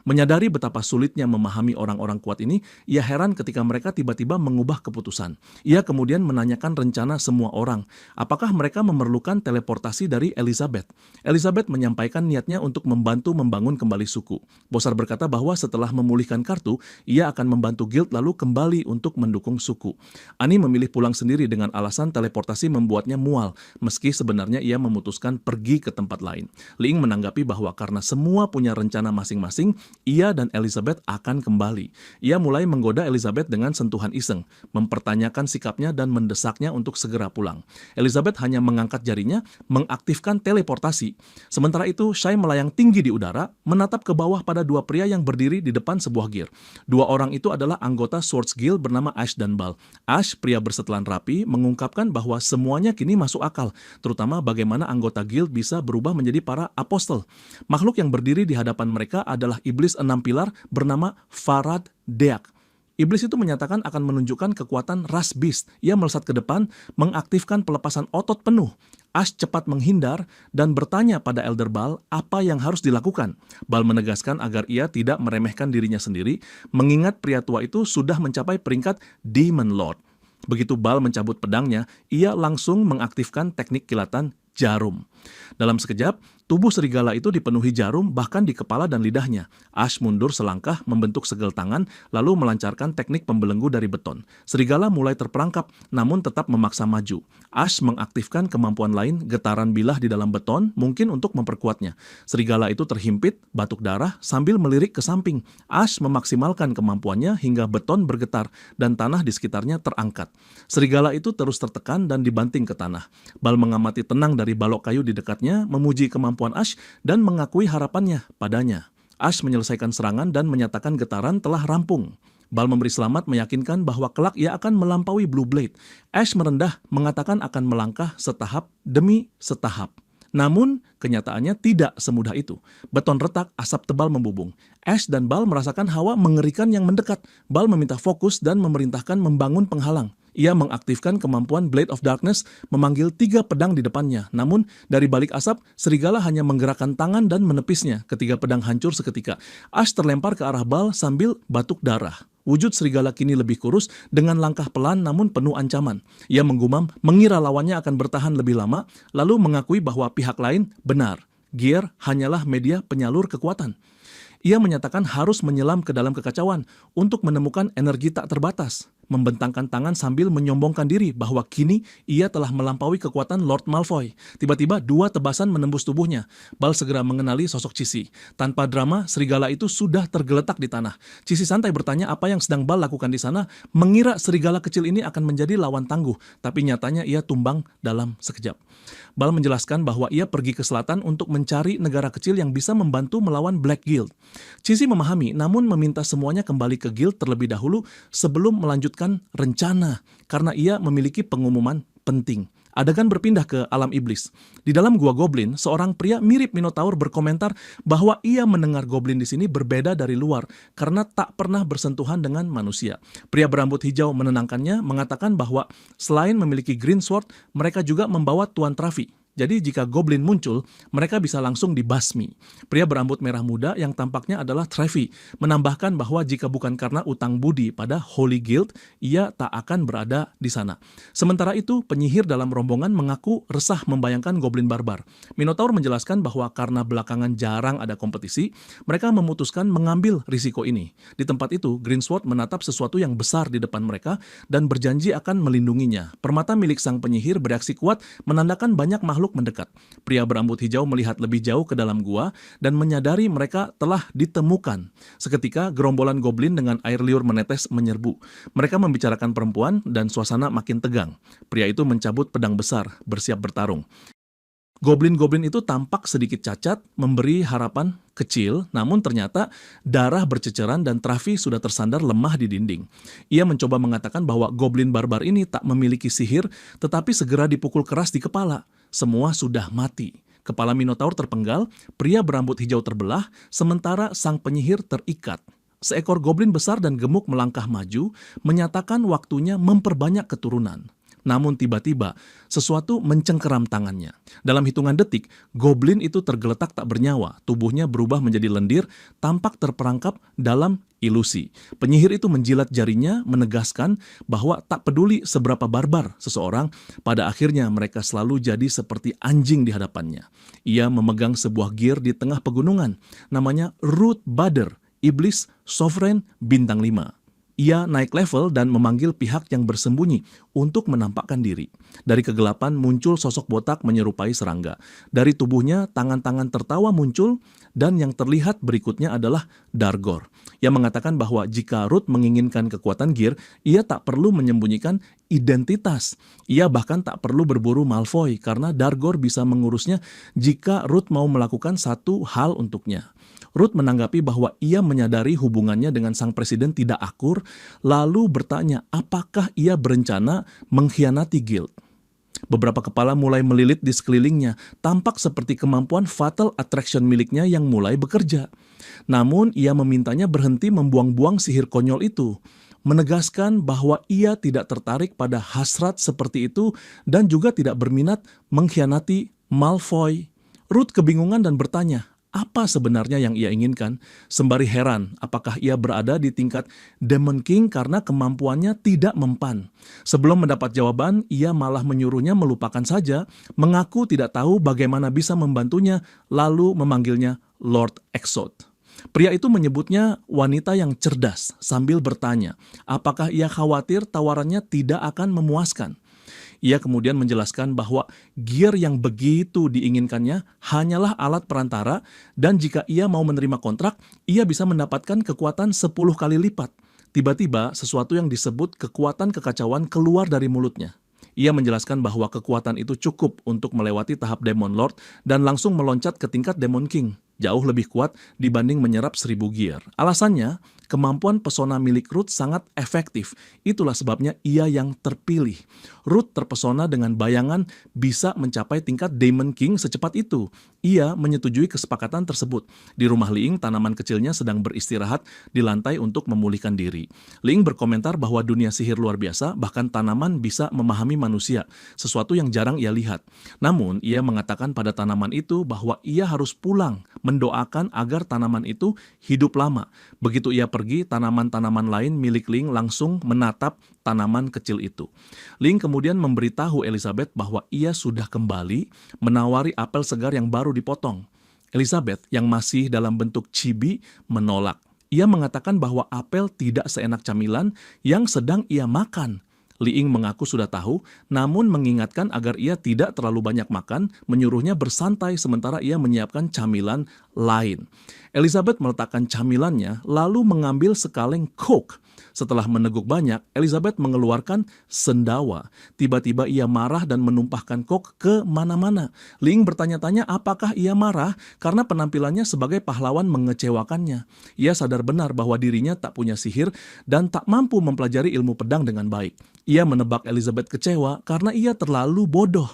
Menyadari betapa sulitnya memahami orang-orang kuat ini, ia heran ketika mereka tiba-tiba mengubah keputusan. Ia kemudian menanyakan rencana semua orang. Apakah mereka memerlukan teleportasi dari Elizabeth? Elizabeth menyampaikan niatnya untuk membantu membangun kembali suku. Bosar berkata bahwa setelah memulihkan kartu, ia akan membantu guild lalu kembali untuk mendukung suku. Annie memilih pulang sendiri dengan alasan teleportasi membuatnya mual, meski sebenarnya ia memutuskan pergi ke tempat lain. Ling menanggapi bahwa karena semua punya rencana masing-masing, ia dan Elizabeth akan kembali. Ia mulai menggoda Elizabeth dengan sentuhan iseng, mempertanyakan sikapnya dan mendesaknya untuk segera pulang. Elizabeth hanya mengangkat jarinya, mengaktifkan teleportasi. Sementara itu, Shai melayang tinggi di udara, menatap ke bawah pada dua pria yang berdiri di depan sebuah gear. Dua orang itu adalah anggota Swords Guild bernama Ash dan Bal. Ash, pria bersetelan rapi, mengungkapkan bahwa semuanya kini masuk akal, terutama bagaimana anggota guild bisa berubah menjadi para apostel. Makhluk yang berdiri di hadapan mereka adalah iblis 6 pilar bernama Farad Deak. Iblis itu menyatakan akan menunjukkan kekuatan ras beast. Ia melesat ke depan, mengaktifkan pelepasan otot penuh. Ash cepat menghindar dan bertanya pada Elder Bal apa yang harus dilakukan. Bal menegaskan agar ia tidak meremehkan dirinya sendiri, mengingat pria tua itu sudah mencapai peringkat Demon Lord. Begitu Bal mencabut pedangnya, ia langsung mengaktifkan teknik kilatan jarum. Dalam sekejap, tubuh serigala itu dipenuhi jarum bahkan di kepala dan lidahnya. Ash mundur selangkah membentuk segel tangan lalu melancarkan teknik pembelenggu dari beton. Serigala mulai terperangkap namun tetap memaksa maju. Ash mengaktifkan kemampuan lain, getaran bilah di dalam beton mungkin untuk memperkuatnya. Serigala itu terhimpit, batuk darah sambil melirik ke samping. Ash memaksimalkan kemampuannya hingga beton bergetar dan tanah di sekitarnya terangkat. Serigala itu terus tertekan dan dibanting ke tanah. Bal mengamati tenang dari balok kayu di dekatnya, memuji kemampuan Ash dan mengakui harapannya padanya. Ash menyelesaikan serangan dan menyatakan getaran telah rampung. Bal memberi selamat meyakinkan bahwa kelak ia akan melampaui Blue Blade. Ash merendah mengatakan akan melangkah setahap demi setahap. Namun, kenyataannya tidak semudah itu. Beton retak, asap tebal membubung. Ash dan Bal merasakan hawa mengerikan yang mendekat. Bal meminta fokus dan memerintahkan membangun penghalang. Ia mengaktifkan kemampuan Blade of Darkness, memanggil 3 pedang di depannya. Namun, dari balik asap, serigala hanya menggerakkan tangan dan menepisnya. Ketiga pedang hancur seketika. Ash terlempar ke arah Bal sambil batuk darah. Wujud serigala kini lebih kurus dengan langkah pelan namun penuh ancaman. Ia menggumam, mengira lawannya akan bertahan lebih lama, lalu mengakui bahwa pihak lain benar. Gear hanyalah media penyalur kekuatan. Ia menyatakan harus menyelam ke dalam kekacauan untuk menemukan energi tak terbatas. Membentangkan tangan sambil menyombongkan diri bahwa kini ia telah melampaui kekuatan Lord Malfoy. Tiba-tiba 2 tebasan menembus tubuhnya. Bal segera mengenali sosok Cisi. Tanpa drama, serigala itu sudah tergeletak di tanah. Cisi santai bertanya apa yang sedang Bal lakukan di sana, mengira serigala kecil ini akan menjadi lawan tangguh, tapi nyatanya ia tumbang dalam sekejap. Bal menjelaskan bahwa ia pergi ke selatan untuk mencari negara kecil yang bisa membantu melawan Black Guild. Cisi memahami, namun meminta semuanya kembali ke guild terlebih dahulu sebelum melanjutkan rencana, karena ia memiliki pengumuman penting. Adegan berpindah ke alam iblis. Di dalam gua goblin, seorang pria mirip Minotaur berkomentar bahwa ia mendengar goblin di sini berbeda dari luar karena tak pernah bersentuhan dengan manusia. Pria berambut hijau menenangkannya, mengatakan bahwa selain memiliki green sword, mereka juga membawa Tuan Trafi. Jadi jika goblin muncul, mereka bisa langsung dibasmi. Pria berambut merah muda yang tampaknya adalah Trafi menambahkan bahwa jika bukan karena utang budi pada Holy Guild, ia tak akan berada di sana. Sementara itu, penyihir dalam rombongan mengaku resah membayangkan goblin barbar. Minotaur menjelaskan bahwa karena belakangan jarang ada kompetisi, mereka memutuskan mengambil risiko ini. Di tempat itu, Greensword menatap sesuatu yang besar di depan mereka dan berjanji akan melindunginya. Permata milik sang penyihir bereaksi kuat menandakan banyak makhluk mendekat. Pria berambut hijau melihat lebih jauh ke dalam gua dan menyadari mereka telah ditemukan. Seketika gerombolan goblin dengan air liur menetes menyerbu. Mereka membicarakan perempuan dan suasana makin tegang. Pria itu mencabut pedang besar, bersiap bertarung. Goblin-goblin itu tampak sedikit cacat, memberi harapan kecil, namun ternyata darah berceceran dan Trafi sudah tersandar lemah di dinding. Ia mencoba mengatakan bahwa goblin barbar ini tak memiliki sihir, tetapi segera dipukul keras di kepala. Semua sudah mati. Kepala Minotaur terpenggal, pria berambut hijau terbelah, sementara sang penyihir terikat. Seekor goblin besar dan gemuk melangkah maju, menyatakan waktunya memperbanyak keturunan. Namun tiba-tiba, sesuatu mencengkeram tangannya. Dalam hitungan detik, goblin itu tergeletak tak bernyawa, tubuhnya berubah menjadi lendir, tampak terperangkap dalam ilusi. Penyihir itu menjilat jarinya, menegaskan bahwa tak peduli seberapa barbar seseorang, pada akhirnya mereka selalu jadi seperti anjing di hadapannya. Ia memegang sebuah gear di tengah pegunungan, namanya Ruth Bader, Iblis Sovereign Bintang 5. Ia naik level dan memanggil pihak yang bersembunyi untuk menampakkan diri. Dari kegelapan muncul sosok botak menyerupai serangga. Dari tubuhnya tangan-tangan tertawa muncul dan yang terlihat berikutnya adalah Dargor. Ia mengatakan bahwa jika Ruth menginginkan kekuatan gear, ia tak perlu menyembunyikan identitas. Ia bahkan tak perlu berburu Malfoy karena Dargor bisa mengurusnya jika Ruth mau melakukan satu hal untuknya. Ruth menanggapi bahwa ia menyadari hubungannya dengan sang presiden tidak akur, lalu bertanya apakah ia berencana mengkhianati Guild. Beberapa kepala mulai melilit di sekelilingnya, tampak seperti kemampuan fatal attraction miliknya yang mulai bekerja. Namun ia memintanya berhenti membuang-buang sihir konyol itu, menegaskan bahwa ia tidak tertarik pada hasrat seperti itu dan juga tidak berminat mengkhianati Malfoy. Ruth kebingungan dan bertanya, apa sebenarnya yang ia inginkan? Sembari heran, apakah ia berada di tingkat Demon King karena kemampuannya tidak mempan. Sebelum mendapat jawaban, ia malah menyuruhnya melupakan saja, mengaku tidak tahu bagaimana bisa membantunya, lalu memanggilnya Lord Exod. Pria itu menyebutnya wanita yang cerdas, sambil bertanya, apakah ia khawatir tawarannya tidak akan memuaskan. Ia kemudian menjelaskan bahwa gear yang begitu diinginkannya hanyalah alat perantara dan jika ia mau menerima kontrak, ia bisa mendapatkan kekuatan 10 kali lipat. Tiba-tiba sesuatu yang disebut kekuatan kekacauan keluar dari mulutnya. Ia menjelaskan bahwa kekuatan itu cukup untuk melewati tahap Demon Lord dan langsung meloncat ke tingkat Demon King. Jauh lebih kuat dibanding menyerap 1000 gear. Alasannya, kemampuan pesona milik Ruth sangat efektif. Itulah sebabnya ia yang terpilih. Ruth terpesona dengan bayangan bisa mencapai tingkat Demon King secepat itu. Ia menyetujui kesepakatan tersebut. Di rumah Liing, tanaman kecilnya sedang beristirahat di lantai untuk memulihkan diri. Liing berkomentar bahwa dunia sihir luar biasa, bahkan tanaman bisa memahami manusia, sesuatu yang jarang ia lihat. Namun, ia mengatakan pada tanaman itu bahwa ia harus pulang, mendoakan agar tanaman itu hidup lama. Begitu ia pergi, tanaman-tanaman lain milik Liing langsung menatap tanaman kecil itu. Liing kemudian memberitahu Elizabeth bahwa ia sudah kembali menawari apel segar yang baru dipotong. Elizabeth yang masih dalam bentuk chibi menolak. Ia mengatakan bahwa apel tidak seenak camilan yang sedang ia makan. Liing mengaku sudah tahu, namun mengingatkan agar ia tidak terlalu banyak makan, menyuruhnya bersantai sementara ia menyiapkan camilan lain. Elizabeth meletakkan camilannya, lalu mengambil sekaleng Coke. Setelah meneguk banyak, Elizabeth mengeluarkan sendawa. Tiba-tiba ia marah dan menumpahkan Coke ke mana-mana. Liing bertanya-tanya apakah ia marah karena penampilannya sebagai pahlawan mengecewakannya. Ia sadar benar bahwa dirinya tak punya sihir dan tak mampu mempelajari ilmu pedang dengan baik. Ia menebak Elizabeth kecewa karena ia terlalu bodoh.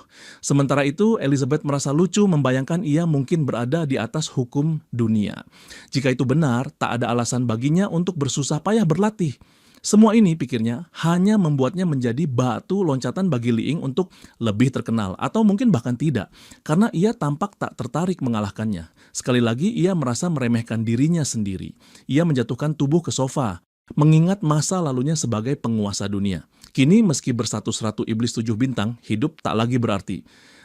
Sementara itu, Elizabeth merasa lucu membayangkan ia mungkin berada di atas hukum dunia. Jika itu benar, tak ada alasan baginya untuk bersusah payah berlatih. Semua ini, pikirnya, hanya membuatnya menjadi batu loncatan bagi Liing untuk lebih terkenal, atau mungkin bahkan tidak, karena ia tampak tak tertarik mengalahkannya. Sekali lagi, ia merasa meremehkan dirinya sendiri. Ia menjatuhkan tubuh ke sofa, mengingat masa lalunya sebagai penguasa dunia. Kini, meski berstatus Ratu Iblis 7 bintang, hidup tak lagi berarti.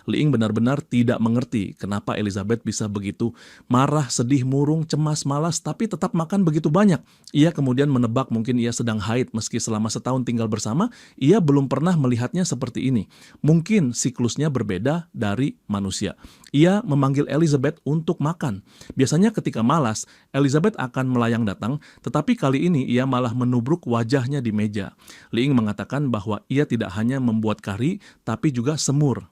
Liing benar-benar tidak mengerti kenapa Elizabeth bisa begitu marah, sedih, murung, cemas, malas, tapi tetap makan begitu banyak. Ia kemudian menebak mungkin ia sedang haid meski selama setahun tinggal bersama, ia belum pernah melihatnya seperti ini. Mungkin siklusnya berbeda dari manusia. Ia memanggil Elizabeth untuk makan. Biasanya ketika malas, Elizabeth akan melayang datang, tetapi kali ini ia malah menubruk wajahnya di meja. Liing mengatakan bahwa ia tidak hanya membuat kari, tapi juga semur.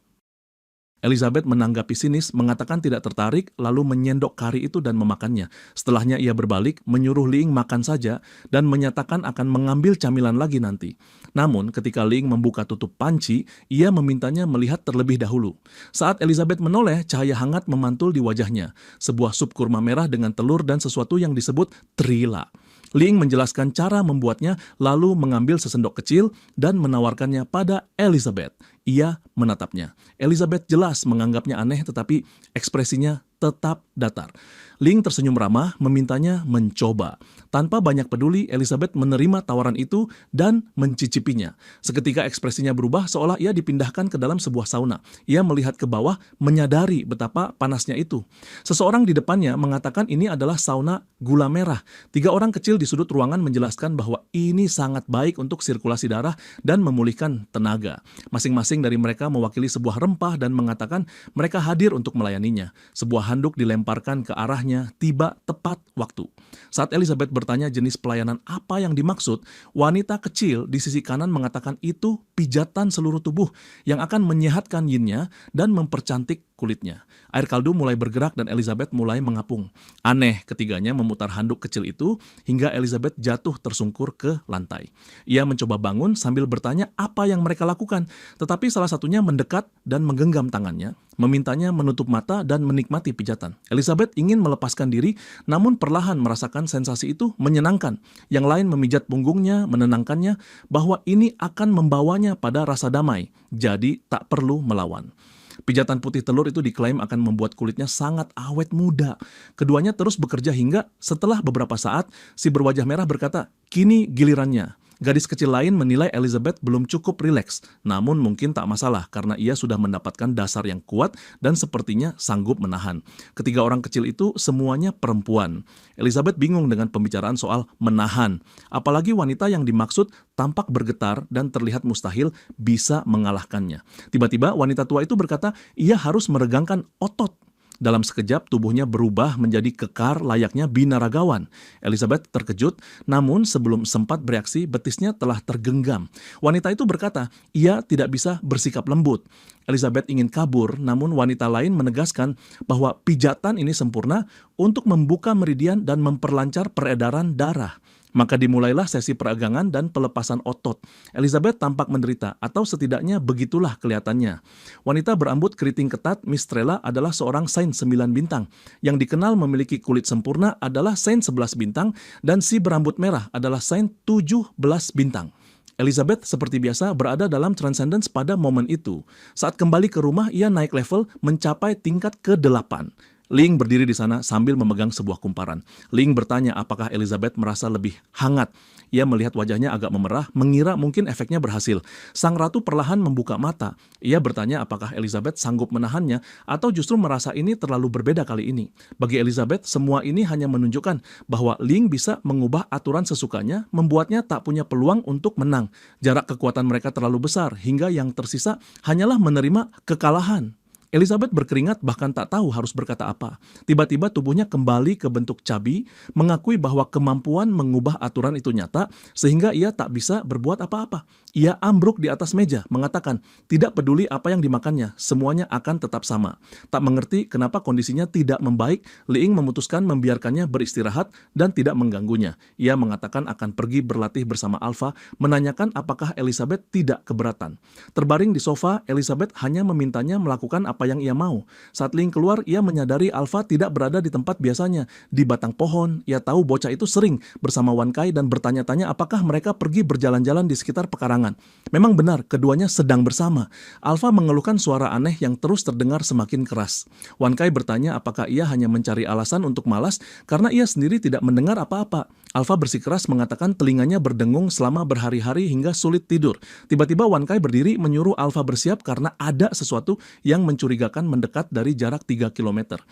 Elizabeth menanggapi sinis, mengatakan tidak tertarik, lalu menyendok kari itu dan memakannya. Setelahnya ia berbalik, menyuruh Liing makan saja, dan menyatakan akan mengambil camilan lagi nanti. Namun, ketika Liing membuka tutup panci, ia memintanya melihat terlebih dahulu. Saat Elizabeth menoleh, cahaya hangat memantul di wajahnya. Sebuah sup kurma merah dengan telur dan sesuatu yang disebut trila. Ling menjelaskan cara membuatnya, lalu mengambil sesendok kecil dan menawarkannya pada Elizabeth. Ia menatapnya. Elizabeth jelas menganggapnya aneh, tetapi ekspresinya tetap datar. Ling tersenyum ramah, memintanya mencoba. Tanpa banyak peduli, Elizabeth menerima tawaran itu dan mencicipinya. Seketika ekspresinya berubah, seolah ia dipindahkan ke dalam sebuah sauna. Ia melihat ke bawah, menyadari betapa panasnya itu. Seseorang di depannya mengatakan ini adalah sauna gula merah. 3 orang kecil di sudut ruangan menjelaskan bahwa ini sangat baik untuk sirkulasi darah dan memulihkan tenaga. Masing-masing dari mereka mewakili sebuah rempah dan mengatakan mereka hadir untuk melayaninya. Sebuah handuk dilemparkan ke arahnya, tiba tepat waktu. Saat Elizabeth bertanya jenis pelayanan apa yang dimaksud, wanita kecil di sisi kanan mengatakan itu pijatan seluruh tubuh yang akan menyehatkan yin-nya dan mempercantik kulitnya. Air kaldu mulai bergerak dan Elizabeth mulai mengapung. Aneh, ketiganya memutar handuk kecil itu hingga Elizabeth jatuh tersungkur ke lantai. Ia mencoba bangun sambil bertanya apa yang mereka lakukan, tetapi salah satunya mendekat dan menggenggam tangannya, memintanya menutup mata dan menikmati pijatan. Elizabeth ingin melepaskan diri, namun perlahan merasakan sensasi itu menyenangkan. Yang lain memijat punggungnya, menenangkannya bahwa ini akan membawanya pada rasa damai, jadi tak perlu melawan. Pijatan putih telur itu diklaim akan membuat kulitnya sangat awet muda. Keduanya terus bekerja hingga setelah beberapa saat, si berwajah merah berkata, "Kini gilirannya." Gadis kecil lain menilai Elizabeth belum cukup rileks, namun mungkin tak masalah karena ia sudah mendapatkan dasar yang kuat dan sepertinya sanggup menahan. Ketiga orang kecil itu semuanya perempuan. Elizabeth bingung dengan pembicaraan soal menahan, apalagi wanita yang dimaksud tampak bergetar dan terlihat mustahil bisa mengalahkannya. Tiba-tiba wanita tua itu berkata ia harus meregangkan otot. Dalam sekejap tubuhnya berubah menjadi kekar layaknya binaragawan. Elizabeth terkejut, namun sebelum sempat bereaksi, betisnya telah tergenggam. Wanita itu berkata, ia tidak bisa bersikap lembut. Elizabeth ingin kabur, namun wanita lain menegaskan bahwa pijatan ini sempurna untuk membuka meridian dan memperlancar peredaran darah. Maka dimulailah sesi peregangan dan pelepasan otot. Elizabeth tampak menderita, atau setidaknya begitulah kelihatannya. Wanita berambut keriting ketat, Miss Trella adalah seorang Saint 9 bintang. Yang dikenal memiliki kulit sempurna adalah Saint 11 bintang, dan si berambut merah adalah Saint 17 bintang. Elizabeth seperti biasa berada dalam transcendence pada momen itu. Saat kembali ke rumah, ia naik level mencapai tingkat ke-8. Ling berdiri di sana sambil memegang sebuah kumparan. Ling bertanya apakah Elizabeth merasa lebih hangat. Ia melihat wajahnya agak memerah, mengira mungkin efeknya berhasil. Sang ratu perlahan membuka mata. Ia bertanya apakah Elizabeth sanggup menahannya atau justru merasa ini terlalu berbeda kali ini. Bagi Elizabeth, semua ini hanya menunjukkan bahwa Ling bisa mengubah aturan sesukanya, membuatnya tak punya peluang untuk menang. Jarak kekuatan mereka terlalu besar, hingga yang tersisa hanyalah menerima kekalahan. Elizabeth berkeringat bahkan tak tahu harus berkata apa. Tiba-tiba tubuhnya kembali ke bentuk cabi, mengakui bahwa kemampuan mengubah aturan itu nyata, sehingga ia tak bisa berbuat apa-apa. Ia ambruk di atas meja, mengatakan, tidak peduli apa yang dimakannya, semuanya akan tetap sama. Tak mengerti kenapa kondisinya tidak membaik, Ling memutuskan membiarkannya beristirahat dan tidak mengganggunya. Ia mengatakan akan pergi berlatih bersama Alpha, menanyakan apakah Elizabeth tidak keberatan. Terbaring di sofa, Elizabeth hanya memintanya melakukan apa yang ia mau. Saat Ling keluar, ia menyadari Alpha tidak berada di tempat biasanya. Di batang pohon, ia tahu bocah itu sering bersama Wan Kai dan bertanya-tanya apakah mereka pergi berjalan-jalan di sekitar pekarangan. Memang benar, keduanya sedang bersama. Alpha mengeluhkan suara aneh yang terus terdengar semakin keras. Wan Kai bertanya apakah ia hanya mencari alasan untuk malas karena ia sendiri tidak mendengar apa-apa. Alpha bersikeras mengatakan telinganya berdengung selama berhari-hari hingga sulit tidur. Tiba-tiba Wan Kai berdiri menyuruh Alpha bersiap karena ada sesuatu yang mencurigakan mendekat dari jarak 3 kilometer.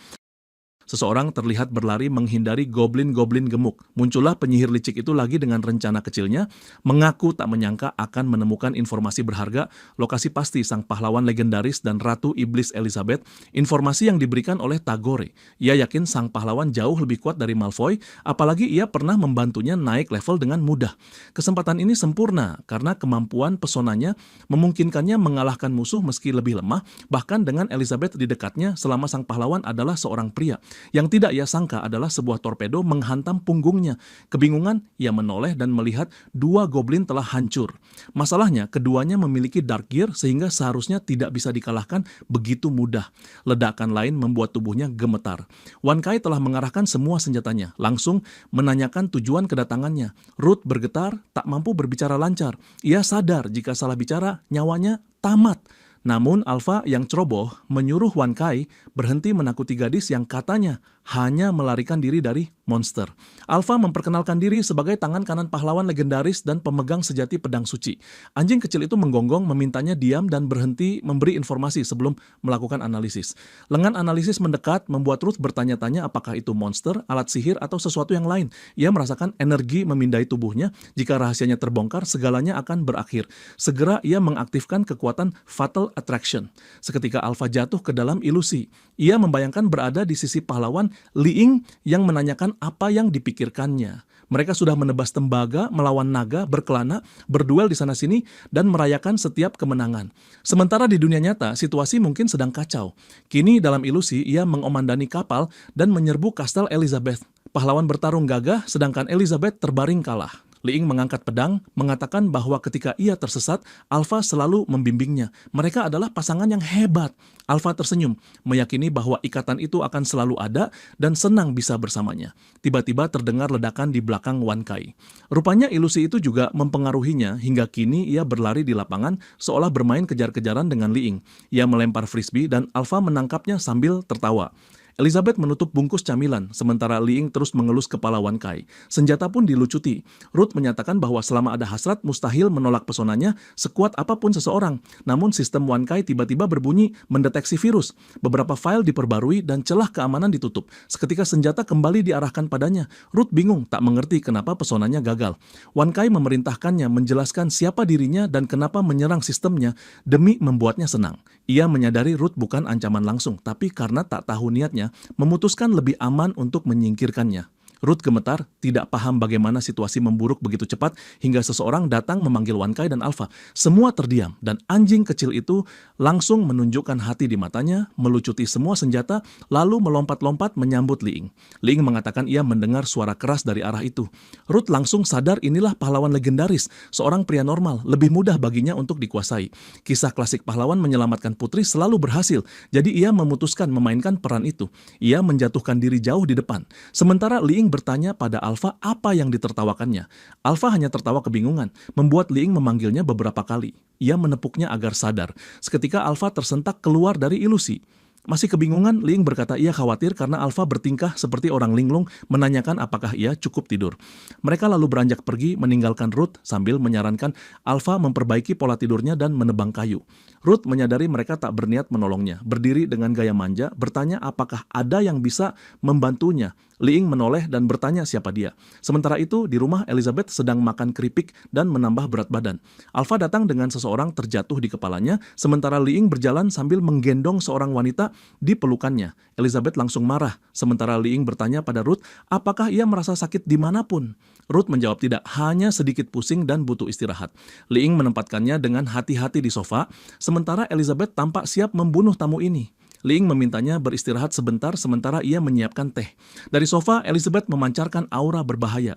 Seseorang terlihat berlari menghindari goblin-goblin gemuk. Muncullah penyihir licik itu lagi dengan rencana kecilnya, mengaku tak menyangka akan menemukan informasi berharga, lokasi pasti sang pahlawan legendaris dan Ratu Iblis Elizabeth, informasi yang diberikan oleh Tagore. Ia yakin sang pahlawan jauh lebih kuat dari Malfoy, apalagi ia pernah membantunya naik level dengan mudah. Kesempatan ini sempurna karena kemampuan pesonanya memungkinkannya mengalahkan musuh meski lebih lemah, bahkan dengan Elizabeth di dekatnya selama sang pahlawan adalah seorang pria. Yang tidak ia sangka adalah sebuah torpedo menghantam punggungnya. Kebingungan, ia menoleh dan melihat dua goblin telah hancur. Masalahnya, keduanya memiliki dark gear sehingga seharusnya tidak bisa dikalahkan begitu mudah. Ledakan lain membuat tubuhnya gemetar. Wan Kai telah mengarahkan semua senjatanya, langsung menanyakan tujuan kedatangannya. Ruth bergetar, tak mampu berbicara lancar. Ia sadar jika salah bicara, nyawanya tamat. Namun Alpha yang ceroboh menyuruh Wan Kai berhenti menakuti gadis yang katanya hanya melarikan diri dari monster. Alpha memperkenalkan diri sebagai tangan kanan pahlawan legendaris dan pemegang sejati pedang suci. Anjing kecil itu menggonggong memintanya diam dan berhenti memberi informasi sebelum melakukan analisis. Lengan analisis mendekat membuat Ruth bertanya-tanya apakah itu monster, alat sihir, atau sesuatu yang lain. Ia merasakan energi memindai tubuhnya. Jika rahasianya terbongkar, segalanya akan berakhir. Segera ia mengaktifkan kekuatan Fatal Attraction. Seketika Alpha jatuh ke dalam ilusi. Ia membayangkan berada di sisi pahlawan Li Ying yang menanyakan apa yang dipikirkannya. Mereka sudah menebas tembaga, melawan naga, berkelana, berduel di sana-sini, dan merayakan setiap kemenangan. Sementara di dunia nyata, situasi mungkin sedang kacau. Kini dalam ilusi, ia mengomandani kapal dan menyerbu kastel Elizabeth. Pahlawan bertarung gagah, sedangkan Elizabeth terbaring kalah. Li Ying mengangkat pedang, mengatakan bahwa ketika ia tersesat, Alpha selalu membimbingnya. Mereka adalah pasangan yang hebat. Alpha tersenyum, meyakini bahwa ikatan itu akan selalu ada dan senang bisa bersamanya. Tiba-tiba terdengar ledakan di belakang Wan Kai. Rupanya ilusi itu juga mempengaruhinya hingga kini ia berlari di lapangan seolah bermain kejar-kejaran dengan Li Ying. Ia melempar frisbee dan Alpha menangkapnya sambil tertawa. Elizabeth menutup bungkus camilan, sementara Li Ying terus mengelus kepala Wan Kai. Senjata pun dilucuti. Ruth menyatakan bahwa selama ada hasrat, mustahil menolak pesonanya sekuat apapun seseorang. Namun sistem Wan Kai tiba-tiba berbunyi mendeteksi virus. Beberapa file diperbarui dan celah keamanan ditutup. Seketika senjata kembali diarahkan padanya. Ruth bingung, tak mengerti kenapa pesonanya gagal. Wan Kai memerintahkannya menjelaskan siapa dirinya dan kenapa menyerang sistemnya demi membuatnya senang. Ia menyadari Ruth bukan ancaman langsung, tapi karena tak tahu niatnya, memutuskan lebih aman untuk menyingkirkannya. Ruth gemetar, tidak paham bagaimana situasi memburuk begitu cepat hingga seseorang datang memanggil Wan Kai dan Alpha. Semua terdiam dan anjing kecil itu langsung menunjukkan hati di matanya, melucuti semua senjata, lalu melompat-lompat menyambut Li Ying. Li Ying mengatakan ia mendengar suara keras dari arah itu. Ruth langsung sadar inilah pahlawan legendaris, seorang pria normal, lebih mudah baginya untuk dikuasai. Kisah klasik pahlawan menyelamatkan putri selalu berhasil, jadi ia memutuskan memainkan peran itu. Ia menjatuhkan diri jauh di depan. Sementara Li Ying bertanya pada Alpha apa yang ditertawakannya. Alpha hanya tertawa kebingungan, membuat Li Ying memanggilnya beberapa kali. Ia menepuknya agar sadar. Seketika Alpha tersentak keluar dari ilusi. Masih kebingungan, Li Ying berkata ia khawatir karena Alpha bertingkah seperti orang linglung menanyakan apakah ia cukup tidur. Mereka lalu beranjak pergi meninggalkan Ruth sambil menyarankan Alpha memperbaiki pola tidurnya dan menebang kayu. Ruth menyadari mereka tak berniat menolongnya, berdiri dengan gaya manja, bertanya apakah ada yang bisa membantunya. Li Ying menoleh dan bertanya siapa dia. Sementara itu, di rumah Elizabeth sedang makan keripik dan menambah berat badan. Alpha datang dengan seseorang terjatuh di kepalanya, sementara Li Ying berjalan sambil menggendong seorang wanita di pelukannya. Elizabeth langsung marah, sementara Li Ying bertanya pada Ruth apakah ia merasa sakit dimanapun. Ruth menjawab tidak, hanya sedikit pusing dan butuh istirahat. Li Ying menempatkannya dengan hati-hati di sofa, sementara Elizabeth tampak siap membunuh tamu ini. Li Ying memintanya beristirahat sebentar sementara ia menyiapkan teh. Dari sofa, Elizabeth memancarkan aura berbahaya.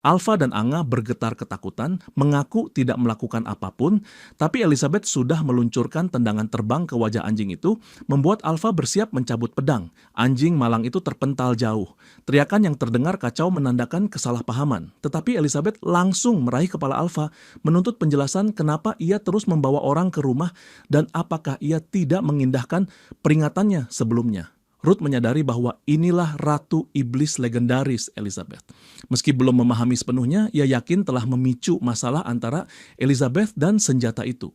Alpha dan Anga bergetar ketakutan, mengaku tidak melakukan apapun, tapi Elizabeth sudah meluncurkan tendangan terbang ke wajah anjing itu, membuat Alpha bersiap mencabut pedang. Anjing malang itu terpental jauh. Teriakan yang terdengar kacau menandakan kesalahpahaman, tetapi Elizabeth langsung meraih kepala Alpha, menuntut penjelasan kenapa ia terus membawa orang ke rumah dan apakah ia tidak mengindahkan peringatannya sebelumnya. Ruth menyadari bahwa inilah Ratu Iblis legendaris Elizabeth. Meski belum memahami sepenuhnya, ia yakin telah memicu masalah antara Elizabeth dan senjata itu.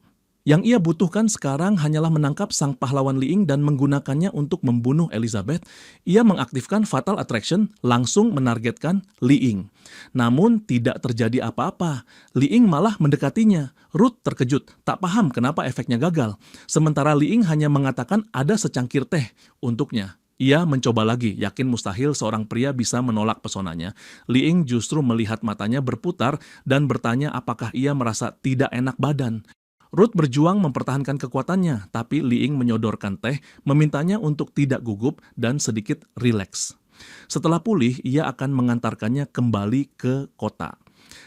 Yang ia butuhkan sekarang hanyalah menangkap sang pahlawan Li Ying dan menggunakannya untuk membunuh Elizabeth. Ia mengaktifkan Fatal Attraction, langsung menargetkan Li Ying. Namun tidak terjadi apa-apa. Li Ying malah mendekatinya. Ruth terkejut, tak paham kenapa efeknya gagal. Sementara Li Ying hanya mengatakan ada secangkir teh untuknya. Ia mencoba lagi, yakin mustahil seorang pria bisa menolak pesonanya. Li Ying justru melihat matanya berputar dan bertanya apakah ia merasa tidak enak badan. Ruth berjuang mempertahankan kekuatannya, tapi Li Ying menyodorkan teh, memintanya untuk tidak gugup dan sedikit rileks. Setelah pulih, ia akan mengantarkannya kembali ke kota.